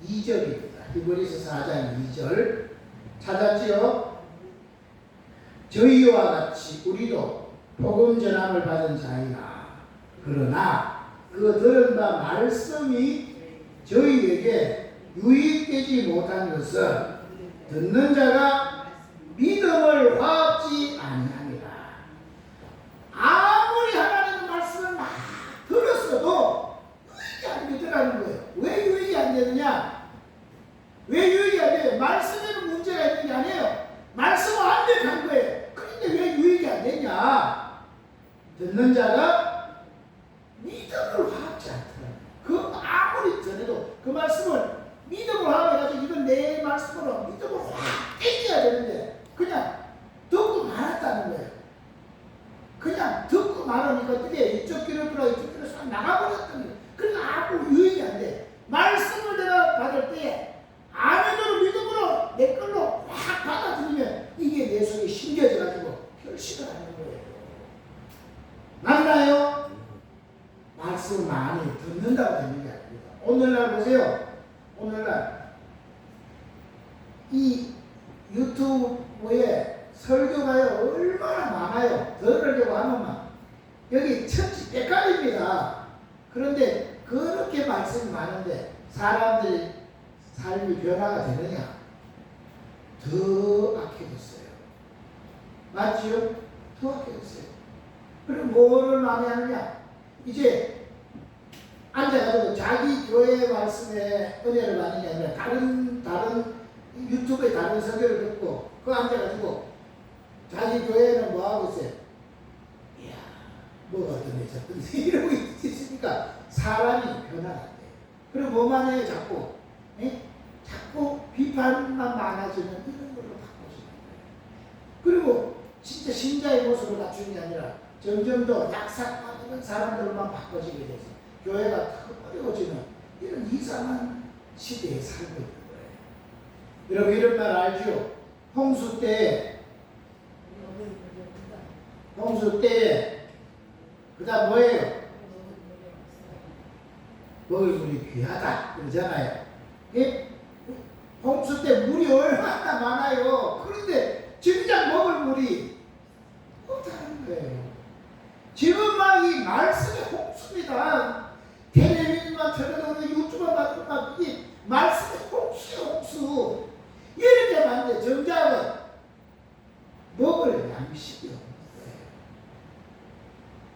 2절입니다. 히브리서 4장 2절 찾았지요? 저희와 같이 우리도 복음 전함을 받은 자이나 그러나 그 들은 바 말씀이 저희에게 유익되지 못한 것은 듣는 자가 믿음을 화합지 아니하니라. 아무리 하나님의 말씀을 막 들었어도 유익이 안 되더라는 거예요. 왜 유익이 안 되느냐? 왜 유익이 안 돼요? 말씀에는 문제가 있는 게 아니에요. 말씀은 완벽한 거예요. 그런데 왜 유익이 안 되냐? 듣는 자가 믿음을 화합지 않더라고요. 그 아무리 전해도 그 말씀을 믿음을 화합해가지고 이건 내 말씀으로 믿음을 확 땡겨야 되는데 그냥 듣고 말았다는 거예요. 그냥 듣고 말하니까 어떻게 이쪽 길을 들어 이쪽 길을 싹 나가버렸던 거예요. 그러니까 아무 유익이 안 돼. 말씀을 내가 받을 때 아멘으로 믿음으로 내 걸로 확 받아들이면 이게 내 속에 심겨져가지고 결실을 하는 거예요. 맞나요? 말씀 많이 듣는다고 되는 게 아닙니다. 오늘날 보세요. 오늘날 이 유튜브에 설교가요 얼마나 많아요. 들으려고 하면만 여기 천지백갈입니다. 그런데 그렇게 말씀이 많은데 사람들이 삶이 변화가 되느냐? 더 악해졌어요. 맞지요? 더 악해졌어요. 그럼 뭐를 많이 하느냐? 이제 앉아가지고 자기 교회 말씀에 은혜를 받는 게 아니라 다른 유튜브에 다른 설교를 듣고 그 앉아가지고 자기 교회는 뭐 하고 있어요? 이야, 뭐가 어떤 애 이러고 있으니까 사람이 변화가 안 돼요. 그리고 뭐만 해요? 자꾸 자꾸 비판만 많아지는 이런 걸로 바꿔주는 거예요. 그리고 진짜 신자의 모습을 갖추는 게 아니라 점점 더 약삭하는 사람들만 바꿔지게 돼서 교회가 더 어려워지는 이런 이상한 시대에 살고 있는 거예요. 여러분 이런 말 알죠? 홍수 때 그 다음 뭐예요? 먹을 물이 귀하다 그러잖아요. 예? 홍수 때 물이 얼마나 많아요. 그런데 정작 먹을 물이 없다는 거예요. 지금 막 이 말씀의 홍수입니다. 텔레비전만 틀어도 유튜브만 봐도 이 말씀의 홍수예요, 홍수. 이렇게 많은데 정작은 먹을 양식이 없는 거예요.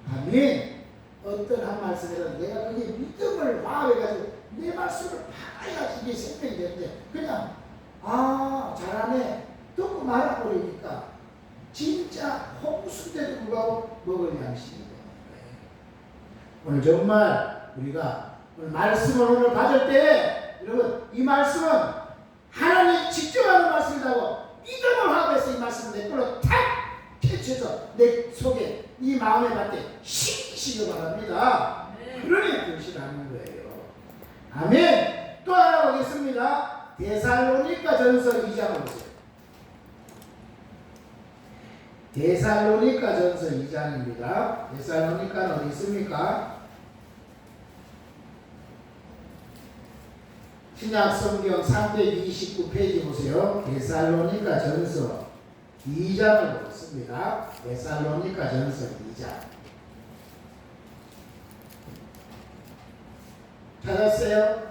아멘. 어떤 한 말씀이라도 내가 그게 믿음을 화합해가지고 내 말씀을 받아야지 이게 생명이 되는데 그냥 잘하네 듣고 말아버리니까 진짜 홍수인데도 불구하고 먹을 양식이 되는 거예요. 오늘 정말 우리가 오늘 말씀을 오늘 받을 때 여러분 이 말씀은 하나님 직접 하는 말씀이라고 믿음을 화합해서 이 말씀을 내 걸로 탁 캐쳐서 내 속에 이 마음에 맞게 시키시기 바랍니다. 그러니 결실하는 거예요. 아멘. 또 하나 보겠습니다. 데살로니가 전서 2장을 보세요. 데살로니가 전서 2장입니다. 데살로니가는 어디 있습니까? 신약 성경 329페이지 보세요. 데살로니가 전서 2장을 보겠습니다. 데살로니가 전서 2장. 찾았어요?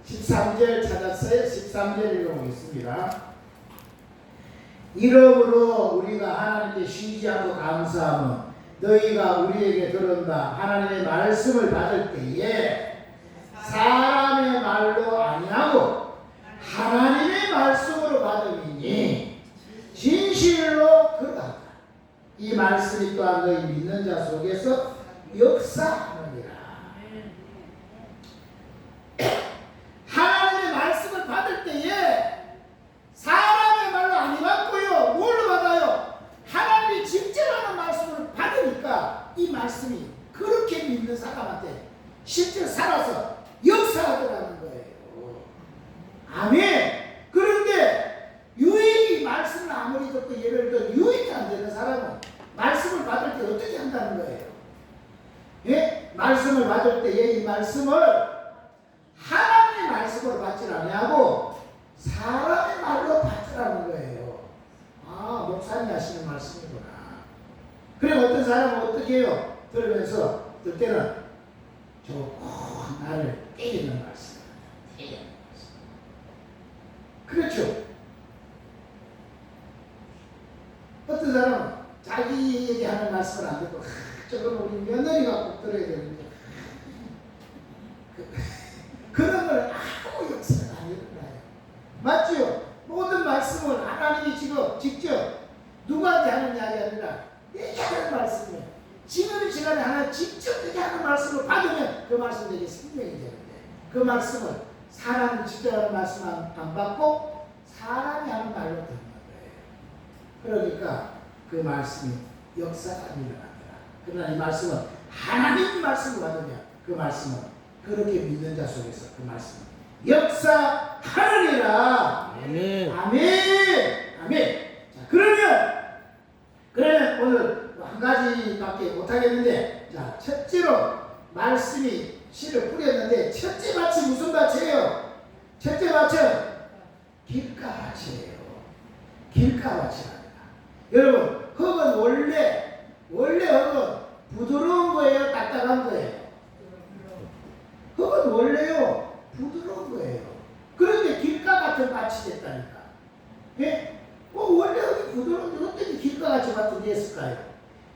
13절 찾았어요? 13절 읽어보겠습니다. 이러므로 우리가 하나님께 쉬지 않고 감사함은 너희가 우리에게 들은다 하나님의 말씀을 받을 때에 사람의 말로 아니하고 하나님의 말씀으로 받음이니 진실로 그러하다. 이 말씀이 또한 너희 믿는 자 속에서 역사하느니라. 하나님의 말씀을 받을 때에 사람의 말로 안 받고요. 뭘로 받아요? 하나님이 직접 하는 말씀을 받으니까 이 말씀이 그렇게 믿는 사람한테 실제 살아서 역사하더라는 거예요. 아멘. 그런데 유익이 말씀을 아무리 듣고 예를 들어 유익이 안 되는 사람은 말씀을 받을 때 어떻게 한다는 거예요? 예? 말씀을 받을 때에 이 말씀을 하나님의 말씀으로 받지 아니하고 사람의 말로 받으라는 거예요. 목사님이 하시는 말씀이구나. 그럼 어떤 사람은 어떻게 해요? 들으면서 어떨 때는 나를 때리는 말씀. 그렇죠. 어떤 사람은 자기에게 하는 말씀을 안 듣고 저건 우리 며느리가 꼭 들어야 되는데 그런 걸 아무 역사가 안 일어나요. 맞죠? 모든 말씀을 하나님이 지금 직접 누구한테 하는 이야기 아니라 내게 하는 말씀이에요. 지금 이 시간에 하나 직접 내게 하는 말씀을 받으면 그 말씀 내게 생명이 되는데 그 말씀을 사람이 직접 하는 말씀 안 받고 사람이 하는 말로 듣는 거예요. 그러니까 그 말씀이 역사가 일어납니다. 그러나 이 말씀은 하나님 말씀을 받으면 그 말씀은 그렇게 믿는 자 속에서 그 말씀은 역사하느니라. 아멘. 아멘. 아멘. 자, 그러면 오늘 한 가지밖에 못하겠는데, 자, 첫째로 말씀이 씨를 뿌렸는데, 첫째 밭이 무슨 밭이에요? 첫째 밭은 길가밭이에요. 길가밭이랍니다. 여러분, 흙은 원래 흙은 부드러운 거예요? 딱딱한 거예요? 흙은 원래요 부드러운 거예요. 그런데 길가 같은 밭이 됐다니까. 예? 원래 흙이 부드러운데 어떻게 길가 같은 밭이 됐을까요?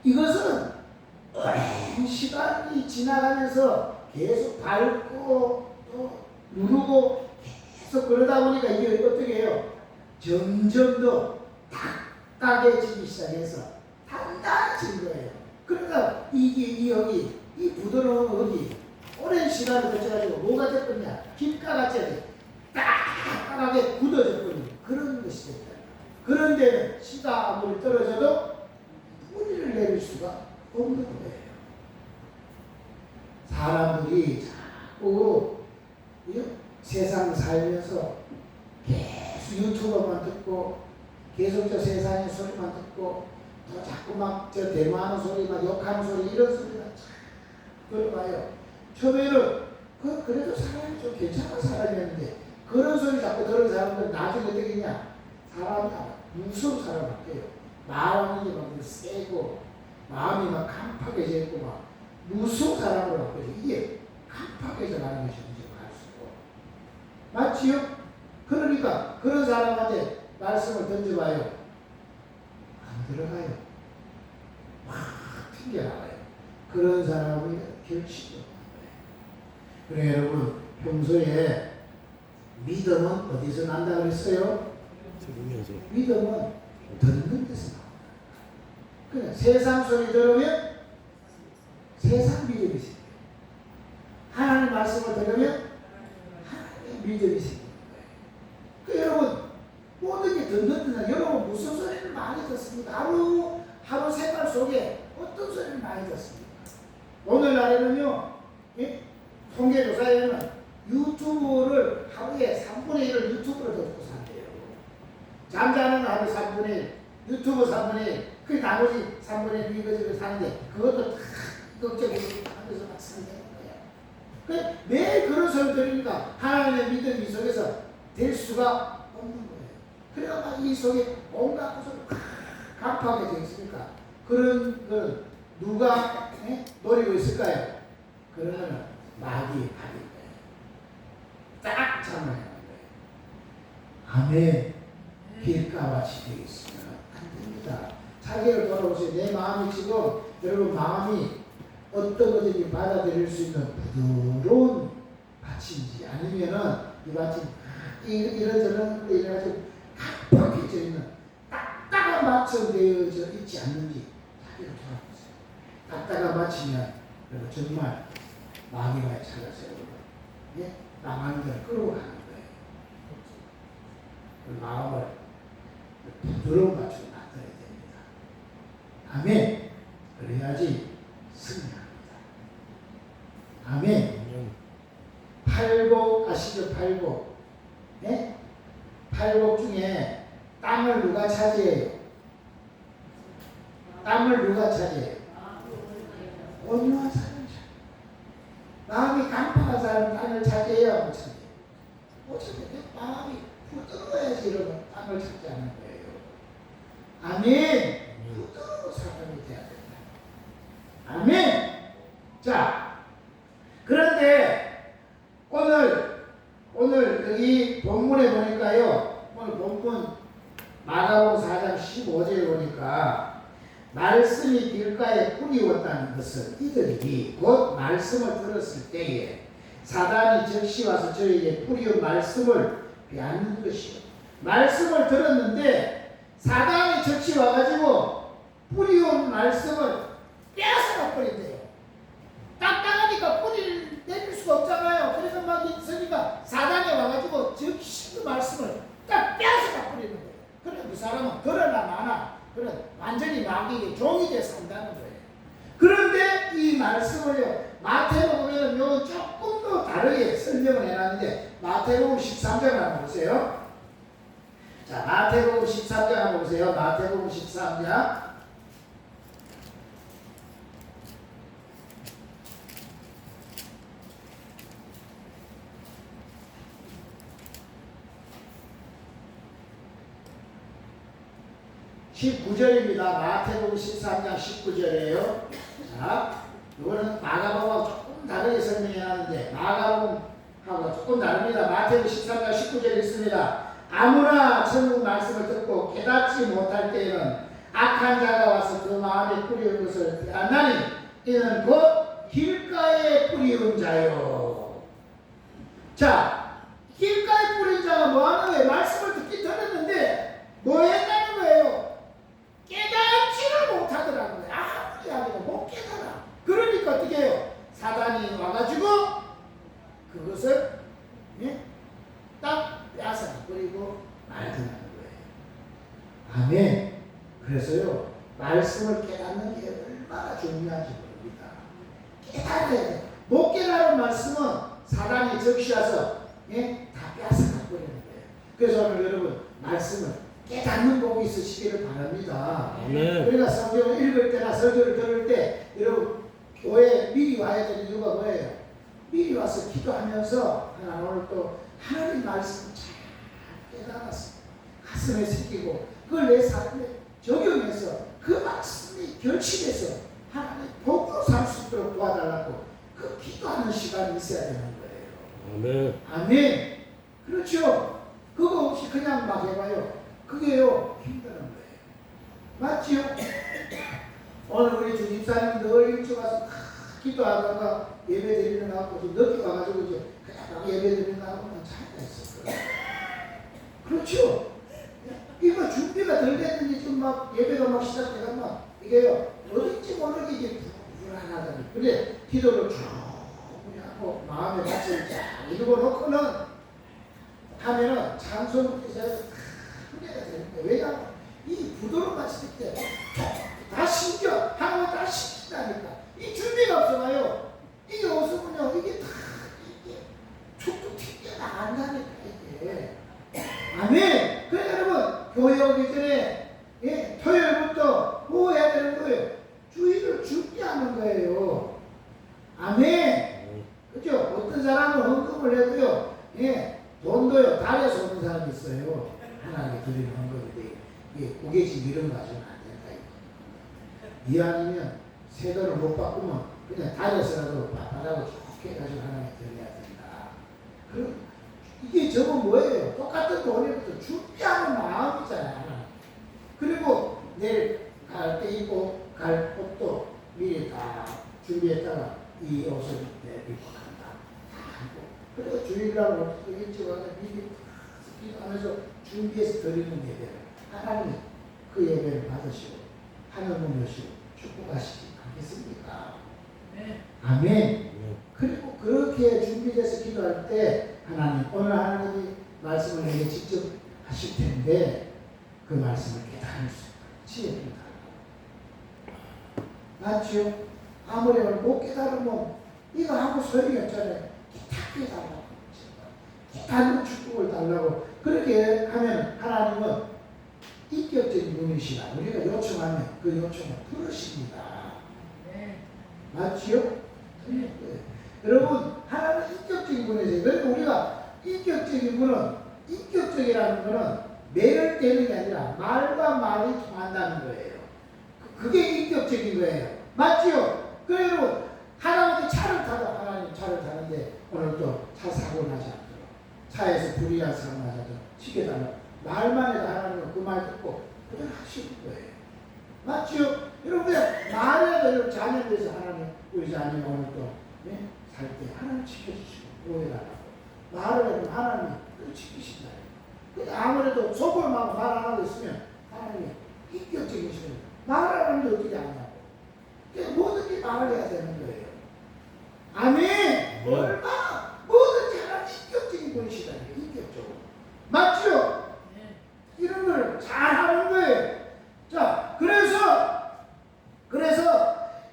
이것은 오랜 시간이 지나가면서 계속 밟고 또 누르고 계속 그러다 보니까 이게 어떻게 해요? 점점 더 딱딱해지기 시작해서 단단해진 거예요. 그러니까 이 흙이, 이 부드러운 흙이 오랜 시간을 거쳐가지고 뭐가 됐거냐? 길가같이 딱딱하게 굳어졌거든요. 그런 것이 됐다. 그런데 씨가 아무리 떨어져도 뿌리를 내릴 수가 없는 거예요. 사람들이 자꾸 세상 살면서 계속 유튜버만 듣고 계속 저 세상의 소리만 듣고 또 자꾸 막 저 대모하는 소리, 막 욕하는 소리 이런 소리가 참 들어와요. 처음에는 그래도 사람이 좀 괜찮은 사람이었는데 그런 소리 자꾸 들은 사람들은 나중에 어떻게 되냐? 사람이 무서운 사람 같아요. 마음이 막 세고 마음이 막 깜빡해져 있고 막 무서운 사람으로 바뀌어요. 이게 깜빡해져 가는 것이 문제가 갈수록 맞지요? 그러니까 그런 사람한테 말씀을 던져봐요. 안 들어가요. 막 튕겨나가요. 그런 사람이 결실이 없는 거예요. 그래 여러분 평소에 믿음은 어디서 난다 그랬어요? 들으면서 믿음은 듣는 데서 나온다. 그래 세상 소리 들으면 세상 믿음이 생겨요. 하나님 말씀을 들으면 하나님의 믿음이 생겨요. 그 여러분 모든 게 듣는 데는 여러분 무슨 소리를 많이 듣습니까? 하루 생활 속에 어떤 소리를 많이 듣습니까? 오늘날에는요 통계조사에는 유튜브를 하루에 3분의 1을 유튜브로 듣고 산대요. 잠자는 하루 3분의 1, 유튜브 3분의 1, 그 나머지 3분의 1 이거저거 사는데 그것도 다 걱정이 하면서 막 산다는 거야. 매일 그런 소리 들으니까 하나님의 믿음 이 속에서 될 수가 없는 거예요. 그래야 이 속에 온갖 것을 갑하게 되어 있으니까 그런 걸 누가 노리고 있을까요? 그러면 마귀의 팔일 거예요. 딱 잡아내는 거예요. 아멘. 길가같이 되어 있으면 안 됩니다. 자기를 돌아보세요. 내 마음이 지금 여러분 마음이 어떤 것든지 받아들일 수 있는 부드러운 밭인지 아니면은 이 밭이 이런저런 걸로 인해가지고 깜빡해져 있는 딱딱한 밭처럼 되어져 있지 않는지 자기를 돌아보세요. 딱딱한 밭이면 여러분 정말 마귀가 찾았어요. 예? 나가는 데를 끌고 가는 거예요. 그 마음을 부드러운 밭으로 만들어야 됩니다. 아멘. 그래야지 승리합니다. 아멘. 팔복 아시죠? 팔복. 네? 팔복 중에 땅을 누가 차지해요? 땅을 누가 차지해요? 온유한 사람이 차지해요. 마음이 강팍한 사람은 땅을 차지해야 못 차지해요. 어차피 마음이 부드러워야지 이러면 땅을 차지하는 거예요. 아멘. 부드러운 사람이 돼야 된다. 아멘. 자, 그런데 오늘 여기 본문에 보니까요. 오늘 본문 마가복음 4장 15절에 보니까 말씀이 길가에 뿌리웠다는 것은 이들이 곧 말씀을 들었을 때에 사단이 즉시 와서 저에게 뿌리운 말씀을 빼앗는 것이요. 말씀을 들었는데 사단이 즉시 와가지고 뿌리온 말씀을 빼앗아 버린대요. 딱딱하니까 뿌리를 내릴 수가 없잖아요. 그래서 막 있으니까 사단이 와가지고 즉시 그 말씀을 딱 빼앗아 버리는 거예요. 그래 그 사람은 그러나 마나 그런 완전히 마귀의 종이 돼 산다는 거예요. 그런데 이 말씀을요 마태복음에는 요 조금 더 다르게 설명을 해놨는데 마태복음 13장 한번 보세요. 자 마태복음 13장 한번 보세요. 마태복음 13장 19절입니다. 마태복음 13장 19절이에요. 자, 이거는 마가복음하고 조금 다르게 설명해놨는데 마가복음하고 조금 다릅니다. 마태복음 13장 19절에 있습니다. 아무나 천국 말씀을 듣고 깨닫지 못할 때에는 악한 자가 와서 그 마음에 뿌리운 것을 빼앗나니 이는 곧 길가에 뿌리운 자요. 자, 길가에 뿌린 자가 뭐하는 거예요? 말씀을 듣긴 들었는데 뭐 했다는 거예요? 깨닫지를 못하더라고요. 아무리 하기도 못 깨달아. 그러니까 어떻게 해요? 사단이 와가지고 그것을 딱 빼앗아 버리고 말든하는 거예요. 아멘. 그래서요 말씀을 깨닫는 게 얼마나 중요한지 모릅니다. 깨달아야 돼요. 못 깨달은 말씀은 사단이 적시와서 다 빼앗아 버리는 거예요. 그래서 오늘 여러분 말씀을 깨닫는 복이 있으시기를 바랍니다. 아멘. 우리가 성경을 읽을 때나 설교를 들을 때 여러분 교회에 미리 와야 되는 이유가 뭐예요? 미리 와서 기도하면서 하나님 오늘 또 하나님 말씀을 잘 깨달아서 가슴에 새기고 그걸 내 삶에 적용해서 그 말씀이 결실해서 하나님 복으로 살 수 있도록 도와달라고 그 기도하는 시간이 있어야 되는 거예요. 아멘. 아멘. 그렇죠. 그거 없이 그냥 막 해봐요. 그게요 힘드는 거예요. 맞지요? 오늘 우리 주집사님 늘 일찍 와서 기도하다가 예배 드리는 하고 좀 늦게 와가지고 이제 그냥 막 예배 드리는 하고는 차이가 있었어요. 그렇죠? 이거 준비가 덜 됐는지 좀 막 예배가 막 시작되가 막 이게요 어딘지 모르게 이게 불안하다니. 근데 기도를 쭉 하고 마음에 같이 쫙 이루고 놓고는 하면은 찬송을 해서 크게가 되는 거예요. 왜냐하면 이 부도로 마실 때 다 신겨 하나님 다 신긴다니까. 이 준비가 없어가요. 이게 없으면요 이게 다 이게 축도 튕겨 나간다니까 이게. 아멘. 그래 여러분 교회 오기 전에 토요일부터 뭐 해야 되는 거예요? 주일을 준비하는 거예요. 아멘. 그죠? 어떤 사람은 헌금을 해도요, 돈도요, 달에서 오는 사람이 있어요. 하나님께 드리는 헌금인데, 이게 고개집 이런 거 가지고는 안 된다. 이왕이면 새 돈을 못 바꾸면 그냥 달에서라도 받아고 좋게 해가지고 하나님께 드려야 된다. 그럼 이게 저건 뭐예요? 똑같은 돈이부터 준비하는 마음이잖아요. 그리고 내일 갈 때 입고 갈 옷도 미리 다 준비했다가 이 옷을 입고 간다. 다 하고. 그리고 주일날 일찍 와서 미리 기도하면서 준비해서 드리는 예배를 하나님이 그 예배를 받으시고 하늘문 여시고 축복하시지 않겠습니까? 네. 아멘. 그리고 그렇게 준비돼서 기도할 때 하나님 오늘 하나님이 말씀을 내게 직접 하실 텐데 그 말씀을 깨달을 수 지혜를 달라고. 맞죠? 아무리 못 깨달으면 이거 하고 소용이 없잖아요. 기타 깨달라고. 기타는 축복을 달라고. 그렇게 하면 하나님은 인격적인 분이시라. 우리가 요청하면 그 요청을 들으십니다. 네. 맞지요? 네. 여러분 하나님은 인격적인 분이세요. 그러니까 우리가 인격적인 분은 인격적이라는 것은 매일되는 게 아니라 말과 말이 통한다는 거예요. 그게 인격적인 거예요. 맞지요? 그래 여러분 하나님께 차를 타도 하나님 차를 타는데 오늘도 차 사고 나지 않도록 차에서 불의한 사고 나지 않도록 지켜달라고 말만 해도 하나님은 그 말 듣고 그걸 하시는 거예요. 맞지요? 여러분 말해도 여러분 자녀에 대해서 하나님 우리 자녀가 오늘도 살 때 하나님 지켜주시고 보호해달라고 말을 해도 하나님이 그걸 지키신다. 근데 아무래도 속을만 말 안 하고 있으면 하나님이 인격적이시면 말을 하는데 어떻게 하냐고. 그래서 뭐든지 말을 해야 되는 거예요. 아멘. 얼마나 뭐든지 하나님 인격적인 분이시다. 인격적으로. 맞죠? 네. 이런 걸 잘하는 거예요. 자, 그래서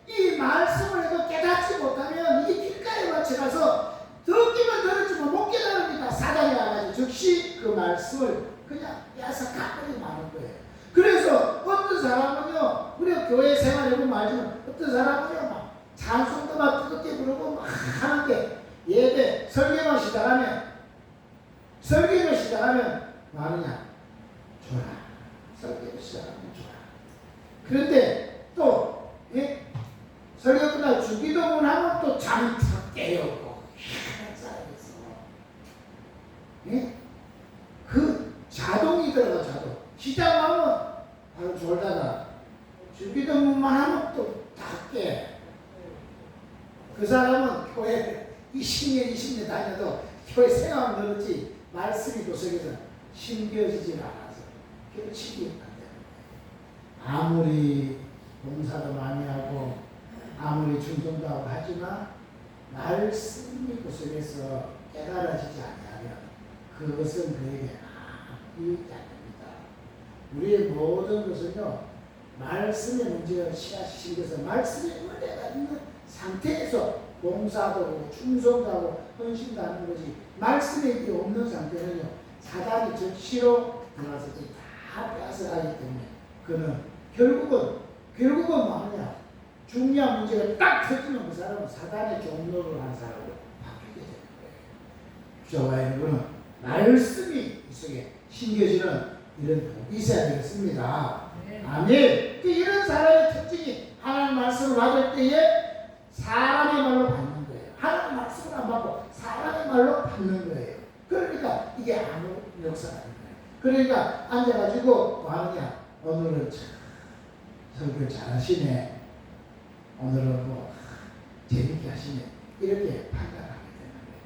이 말씀을 해도 깨닫지 못하면 이 길가에 맞춰가서 듣기만 들었지만 못 깨달으니까 사단이 와가지고 즉시 그 말씀을 그냥 야삭하게 마는 거예요. 그래서 어떤 사람은요, 우리가 교회 생활해보면 알지만 어떤 사람은요, 막 찬송도 막 뜨겁게 부르고 막 하는데 예배, 설교만 시작하면 뭐하느냐? 좋아. 설교를 시작하면 좋아. 그런데 또 설교 끝나고 주기도문 하면 또 잠이 탁 깨요. 그 자동이 들어가 자동. 시작하면 바로 졸다가 주기도문만 하면 또 다 깨. 그 사람은 교회 20년 다녀도 교회 생활은 늘었지 말씀이 구석에서 심겨지질 않아서 깨치기 안 돼요. 아무리 봉사도 많이 하고 아무리 충성도 하고 하지만 말씀이 구석에서 깨달아지지 않으면 그것은 그에게 유익이 아닙니다. 우리의 모든 것은요 말씀의 문제가 씨앗이 심겨서 말씀의 은혜가 있는 상태에서 봉사도 하고 충성도 하고 헌신도 하는 거지 말씀에 이게 없는 상태는요 사단이 적시로 들어와서 다 다 빼앗아가기 때문에 그는 결국은 뭐하냐, 중요한 문제가 딱 터지면 그 사람은 사단의 종로를 한 사람으로 바뀌게 되는 거예요. 저와 여러분은 말씀이 이 속에 심겨지는 이런 복이 있어야 되겠습니다. 아멘. 이런 사람의 특징이 하나님 말씀을 받을 때에 사람의 말로 받는 거예요. 하나님 말씀을 안 받고 사람의 말로 받는 거예요. 그러니까 이게 아무 역사가 아닌 거예요. 그러니까 앉아가지고 뭐 하느냐, 오늘은 참 설교 잘하시네, 오늘은 뭐 재밌게 하시네, 이렇게 판단하게 되는 거예요.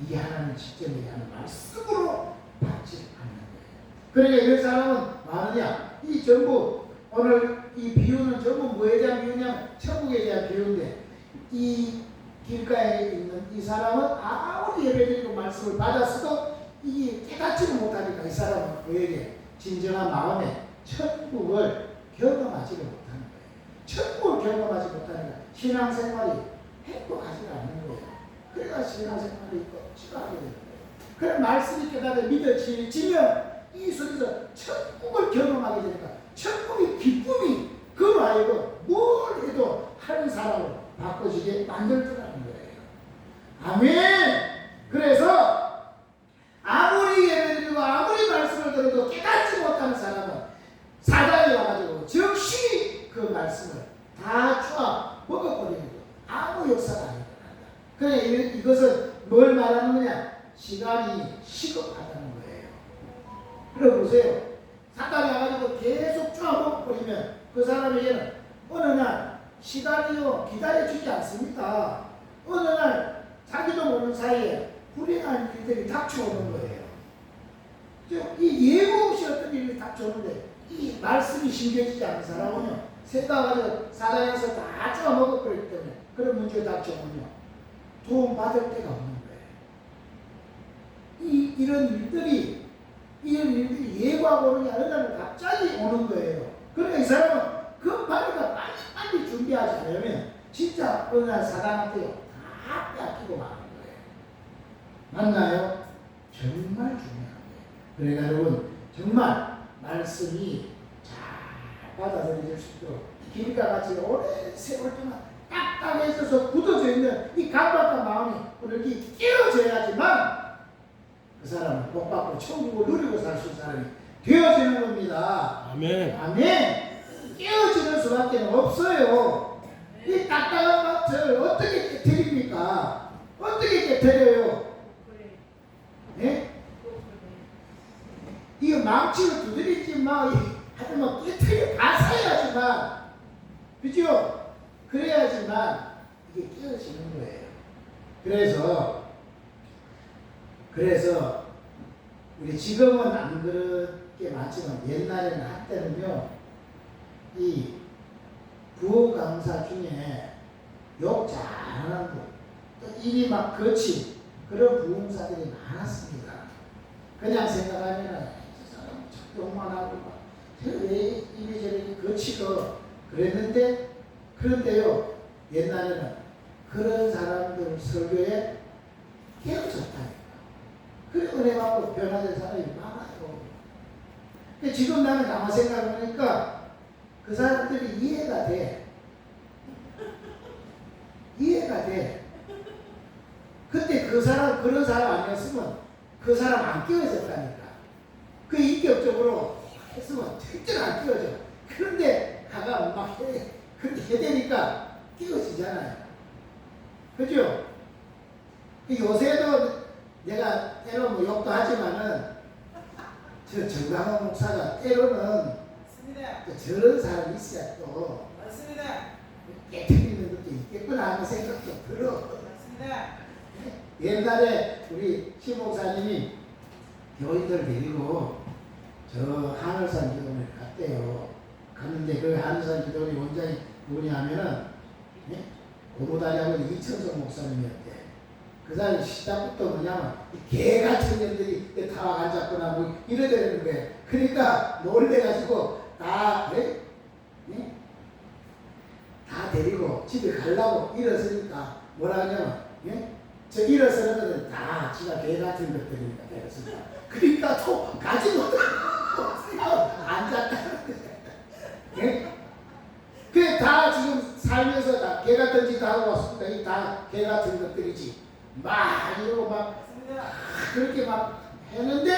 이게 하나님 직접 얘기하는 말씀으로 받지 않는 거예요. 그러니까 이런 사람은 뭐 하느냐, 이 전부 오늘 이 비유는 전부 뭐에 대한 비유냐면 천국에 대한 비유인데, 이 길가에 있는 이 사람은 아무리 예배드리고 말씀을 받았어도 이게 깨닫지를 못하니까 이 사람은 그에게 진정한 마음에 천국을 경험하지를 못하는 거예요. 천국을 경험하지 못하니까 신앙생활이 행복하지 않는 거예요. 그래서 신앙생활이 지루하게 되는 거예요. 그런 말씀이 깨닫아 믿어지면 이 속에서 천국을 경험하게 되니까 천국의 기쁨이 그로 하여금 뭘 해도 하는 사람으로 바꿔지게 만들더라는 거예요. 아멘. 그래서 아무리 예배드리고 아무리 말씀을 들어도 깨닫지 못하는 사람은 사단이 와가지고 즉시 그 말씀을 다 쪼아 먹어버리는 거, 아무 역사가 아니다. 그래, 이것은 뭘 말하는 거냐? 시간이 시급하다는 거예요. 그래 보세요. 사단이 와가지고 계속 쪼아 먹어버리면 그 사람에게는 어느 날 시간이요 기다려주지 않습니다. 어느 날 자기도 모르는 사이에 불행한 일들이 닥쳐오는 거예요. 이 예고 없이 어떤 일이 닥쳐오는데 이 말씀이 심겨지지 않은 사람은요, 생각하고 사단에서 다 쪼아먹어버리기 때문에 그런 문제가 닥쳐오면요, 도움 받을 데가 없는 거예요. 이런 일들이 예고하고 오는 게 어느 날 갑자기 오는 거예요. 그러니까 이 사람은 급하니까 빨리 준비하지 않으면 진짜 어느 날 사단한테요 다 뺏기고 마는 거예요. 맞나요? 정말 중요한 거예요. 그러니까 여러분 정말 말씀이 잘 받아들여질 수 있도록 길가 같이 오랜 세월 동안 딱딱해져서 굳어져 있는 이 강박한 마음이 오늘 이 깨어져야지만 그 사람은 복받고 천국을 누리고 살 수 있는 사람이 되어지는 겁니다. 아멘. 아멘. 깨어지는 수밖에 없어요. 이 딱딱한 밭을 어떻게 깨뜨립니까? 어떻게 깨뜨려요? 네? 이거 망치를 두드리지 마. 하여튼 깨뜨려 가사야지만, 그죠? 그래야지만 이게 깨어지는 거예요. 그래서 우리 지금은 안 그렇게 많지만 옛날에는 한때는요, 이 부호 강사 중에 욕 잘하는 분, 또 일이 막 거친 그런 부흥사들이 많았습니다. 그냥 생각하면은 저 사람 욕만 하고 막 왜 이리저리 거치고 그랬는데, 그런데요 옛날에는 그런 사람들 설교에 깨어졌다니까. 그 은혜 받고 변화된 사람이 많아요. 근데 지금 나는 가만 생각해보니까 그 사람들이 이해가 돼. 그때 그 사람, 그런 사람 아니었으면 그 사람 안 끼워졌다니까. 그 인격적으로 했으면 절대 안 끼워져. 그런데 가가 막 해. 근데 해대니까 끼워지잖아요. 그죠? 요새도 내가 때로는 뭐 욕도 하지만은 저 정강원 목사가 때로는 맞습니다. 저런 사람이 있어야 또 맞습니다. 깨뜨리는 것도 있겠구나 하는 생각도 들어. 맞습니다. 옛날에 우리 시 목사님이 교인들 데리고 저 하늘산 기도원에 갔대요. 갔는데 그 하늘산 기도원의 원장이 누구냐면은 고모다리하고 이천성 목사님이었대. 그 사람이 시작부터 뭐냐면 개 같은 년들이 다 앉았거나 뭐 이러되는 거예요. 그러니까 놀래가지고 다 데리고 집에 가려고 일어서니까 뭐라 하냐면 저 일어서는 것은 다 지가 개 같은 것들이니까 데렸습니다. 그러니까 또 가지 못하고 살면서 다 개 같은 짓 하고 왔습니다. 이 다 개 같은 것들이지. 막 이러고 막 그렇게 막 했는데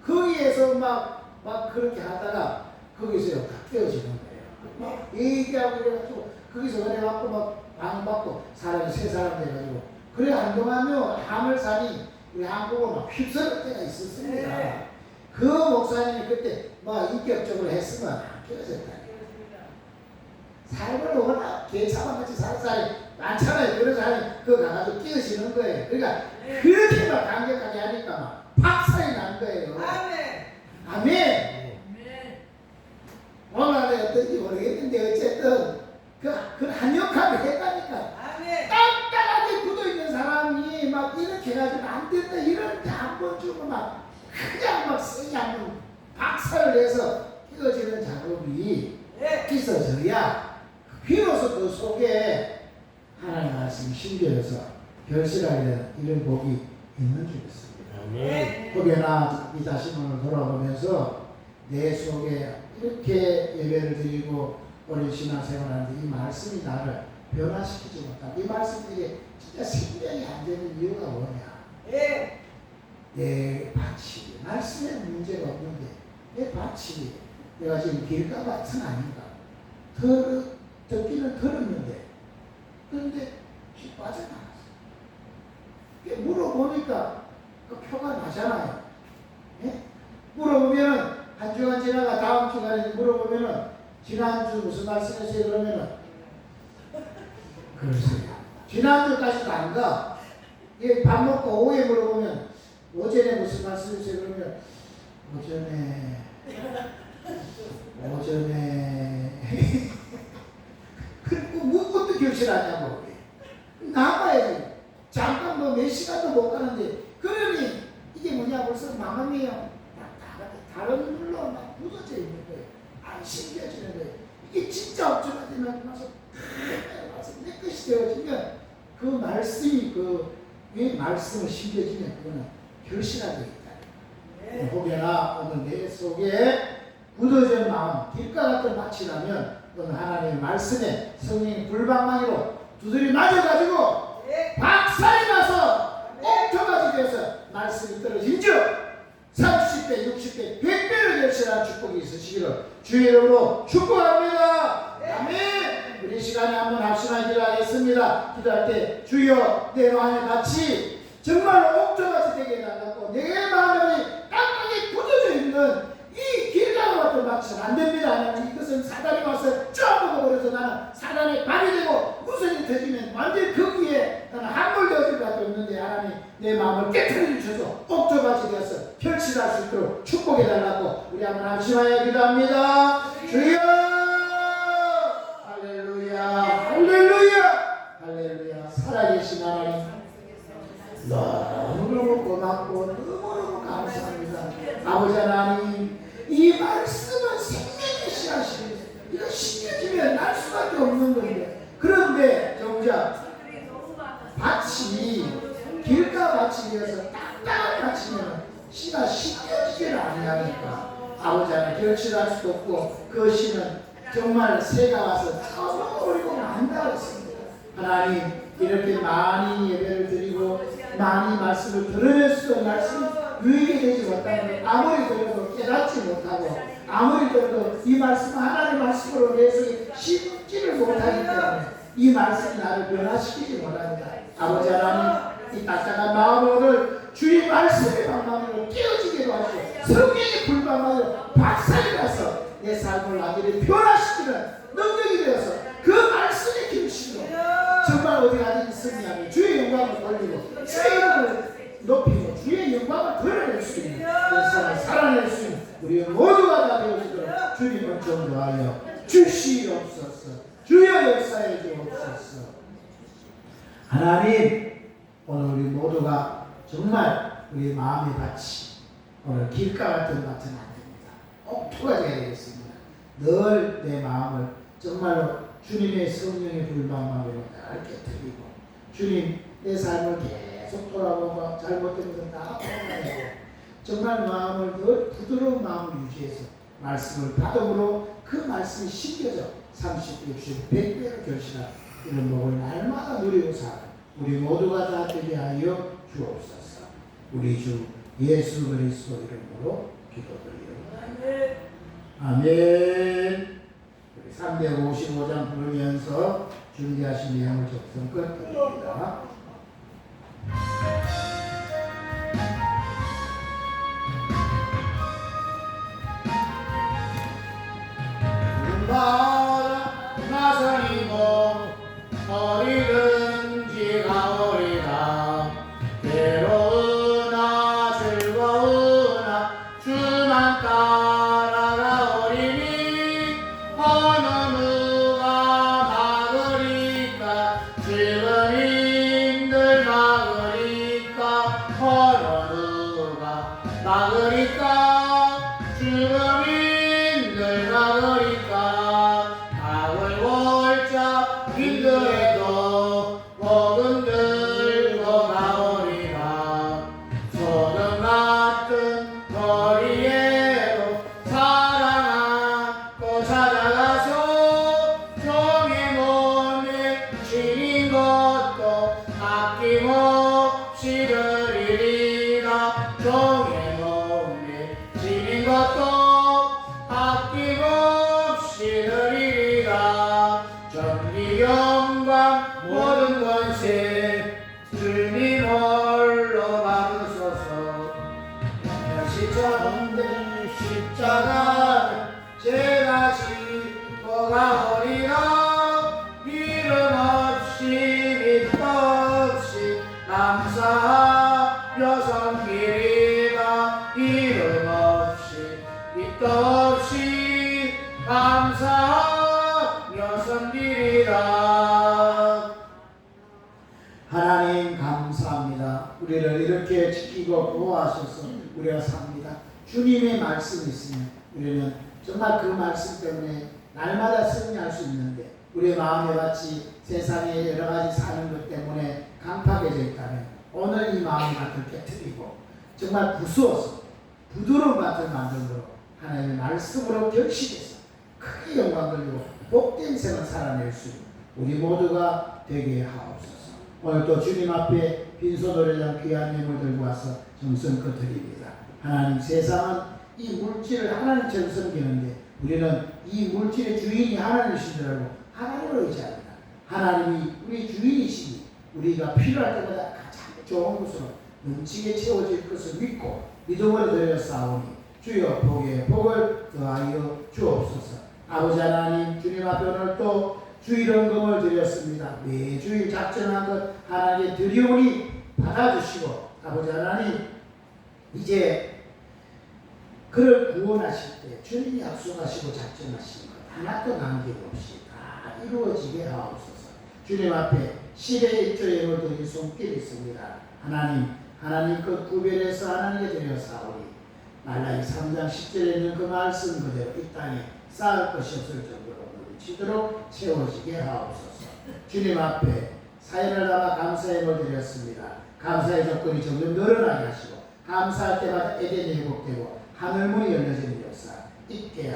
거기에서 막 그렇게 하다가 거기서 다 깨어지는 거예요. 막 얘기하고 이래가지고 거기서 은혜 받고 막 방받고 사람이 세 사람 돼가지고 그래 한동안요 하늘산이 우리 한국을 막 휩쓸을 때가 있었습니다. 네. 그 목사님이 그때 막 인격적으로 했으면 안 깨어졌다. 삶을 워낙 개차반같이 사는 사람이 많잖아요. 그런 사람이 그거 가가지고 끼어지는 거예요. 그러니까 그렇게 막 강력하게 하니까 막 박살이 난 거예요. 아멘. 아멘. 오늘 안에 어떤지 모르겠는데 어쨌든 그 한역하게 했다니까. 아멘. 딱딱하게 굳어있는 사람이 막 이렇게 해가지고 안 된다 이럴 때 한 번 주고 막 그냥 막 세게 한번 박살을 내서 끼어지는 작업이 네. 있어져야 비로소 그 속에 하나님 말씀이 심겨져서 결실하게 되는 이런 복이 있는 줄 믿습니다. 아멘. 혹여나 이 자신을 돌아보면서 내 속에 이렇게 예배를 드리고 오랜 신앙생활하는데 이 말씀이 나를 변화시키지 못하고 이 말씀들이 진짜 생명이 안 되는 이유가 뭐냐? 네. 내 밭이 말씀에 문제가 없는데 내 밭이 내가 지금 길가 밭은 아닌가? 듣기는 들었는데 그런데 씩 빠져나갔어. 물어보니까 그 표가 나잖아요. 예? 물어보면은 한 주간 지나가 다음 주간에 물어보면은 지난주 무슨 말씀했어요? 그러면은 그러세요. 지난주까지도 안 가. 예, 밥 먹고 오후에 물어보면 오전에 무슨 말씀했어요? 그러면 오전에 그리고 무엇도 결실하냐고. 나가야지. 잠깐 뭐 몇 시간도 못 가는데 그러니 이게 뭐냐 벌써 마음이요. 다른 물로 막 묻어져 있는 거예요. 안 심겨지는 거예요. 이게 진짜 업주가지만 와서 내 것이 되어지면 그 말씀이 이 말씀을 심겨지면 그거는 결실하게 있다. 혹여나 오늘 내 속에 굳어진 마음, 길가 같은 밭이라면 오늘 하나님의 말씀에 성령의 불방망이로 두드려 맞아가지고 박살이 나서 옥토같이 돼서 말씀이 떨어진 즉 30배, 60배, 100배로 결실한 축복이 있으시기를 주의 이름으로 축복합니다. 아멘. 우리 시간에 한번 합심하기를 하겠습니다. 기도할 때 주여 내 마음의 밭이 정말 옥토같이 되게 해달라고 내 마음이 땅땅이 굳어져 있는 이 길가와 같은 밭은 안 됩니다. 하나님 이것은 사단이 와서 쫙 먹어버려서 나는 사단의 발이 되고 무선이 터지면 완전히 거기에 나는 함몰되어질 수밖에 없는데 하나님 내 마음을 깨트려 주셔서 옥토같이 되어서 결실할 수 있도록 축복해달라고 우리 한번 합심하여 기도합니다. 주여 할렐루야 할렐루야 할렐루야. 살아계신 하나님 너무너무 고맙고 너무너무 감사합니다. 아버지 하나님 이 말씀은 생명의 씨앗이 이거 심겨지면 날 수밖에 없는 건데 그런데 정작 밭이 길가 밭이 되어서 딱딱한 밭이면 씨가 심겨지지를 아니하니까 아버지 하나님 결실할 수도 없고 그 씨는 정말 새가 와서 터져버리고 만다고 했습니다. 하나님 이렇게 많이 예배를 드리고 많이 말씀을 들으면서도 말씀이 유익이 되지 못하면 아무리 들어도 깨닫지 못하고 아무리 들어도 이 말씀 하나님의 말씀으로 내 속에 심지를 못하기 때문에 이 말씀이 나를 변화시키지 못합니다. 아버지 하나님 이 딱딱한 마음을 오늘 주의 말씀의 방망이로 깨어지게 하시고 성령의 불방망이로 박살이 나서 내 삶을 완전히 변화시키는 능력이 되어서 그 말씀의 김치로 정말 어디 가든지 승리하며 주의 영광을 돌리고 주의 이름을 높이고 주의 영광을 드러낼 수 있는 세상을 살아낼 수 있는 우리 모두가 다 되어지도록 주님을 전도하여 주시옵소서. 주여 역사해 주옵소서. 하나님 오늘 우리 모두가 정말 우리 마음의 밭이 오늘 길가 같은 밭은 안 됩니다. 옥토가 되어야 되겠습니다. 늘 내 마음을 정말로 주님의 성령의 불방망이로 얇게 드리고 주님 내 삶을 계속 돌아보고 잘못된 것은 다 뽑아내고 정말 마음을 늘 부드러운 마음을 유지해서 말씀을 받음으로 그 말씀이 심겨져 30, 60, 100배로 결실한 이런 복을 날마다 누리고 살아 우리 모두가 다 되게 하여 주옵소서. 우리 주 예수 그리스도 이름으로 기도드리옵나이다. 아멘. 우리 355장 부르면서 준비하신 내용을 적성 끝드립니다. 나선이고 어디든지 가오리라. 괴로우나 즐거우나 주만 따라가오리니 어느 누가 막으리까. 지금 힘들 막으리까. 어느 누가 막으리까. 지금 힘들 막으리까. 악을 골자 힘들어도 복음 들고 가오리라. 소금 같은 거리에도 사랑하고 찾아가서 종의 몸에 지닌 것도 아낌없이 드리리라. 종의 몸에 지닌 것도 아낌없이 드리리라. 전기 영광 모든 권세 주님 홀로 받으소서. 십자가는 십자가 제가 싣고 가오리라. 이름 없이 밑도 없이 감사하여 섬기리라. 이름 없이 밑도 없이 감사하여 섬기리라. 하나님 감사합니다. 우리를 이렇게 지키고 보호하셔서 우리가 삽니다. 주님의 말씀이 있으면 우리는 정말 그 말씀 때문에 날마다 승리할 수 있는데 우리의 마음에 같이 세상에 여러 가지 사는 것 때문에 강팍해져 있다면 오늘 이 마음 밭을 깨뜨리고 정말 부수어서 부드러운 밭을 만들므로 하나님의 말씀으로 결실해서 크게 영광 돌리고 복된 생을 살아낼 수 있는 우리 모두가 되게 하옵소서. 오늘 또 주님 앞에 빈손으로 장 귀한 예물 들고 와서 정성껏 드립니다. 하나님, 세상은 이 물질을 하나님처럼 섬기는데 우리는 이 물질의 주인이 하나님이신 줄 알고 하나님을 의지합니다. 하나님이 우리 주인이시니 우리가 필요할 때마다 가장 좋은 것으로 넘치게 채워질 것을 믿고 믿음으로 드려 싸우니 주여 복을 더하여 주옵소서. 아버지 하나님, 주님 앞에 오늘 또 주일헌금을 드렸습니다. 매주일 작정한 것 하나님께 드리오니 받아주시고 아버지 하나님, 이제 그를 구원하실 때 주님이 약속하시고 작정하신 것 하나도 남김없이 다 이루어지게 하옵소서. 주님 앞에 10의 1조 예물 드린 손길이 있습니다. 하나님 그 구별해서 하나님께 드려 사오니 말라기 3장 10절에 있는 그 말씀 그대로 이 땅에 쌓을 것이 없을 정도로 넘치도록 채워지게 하옵소서. 주님 앞에 사연을 담아 감사의 예물 드렸습니다. 감사의 조건이 점점 늘어나게 하시고 감사할 때마다 에덴이 회복되고 하늘문이 열려지는 역사 있게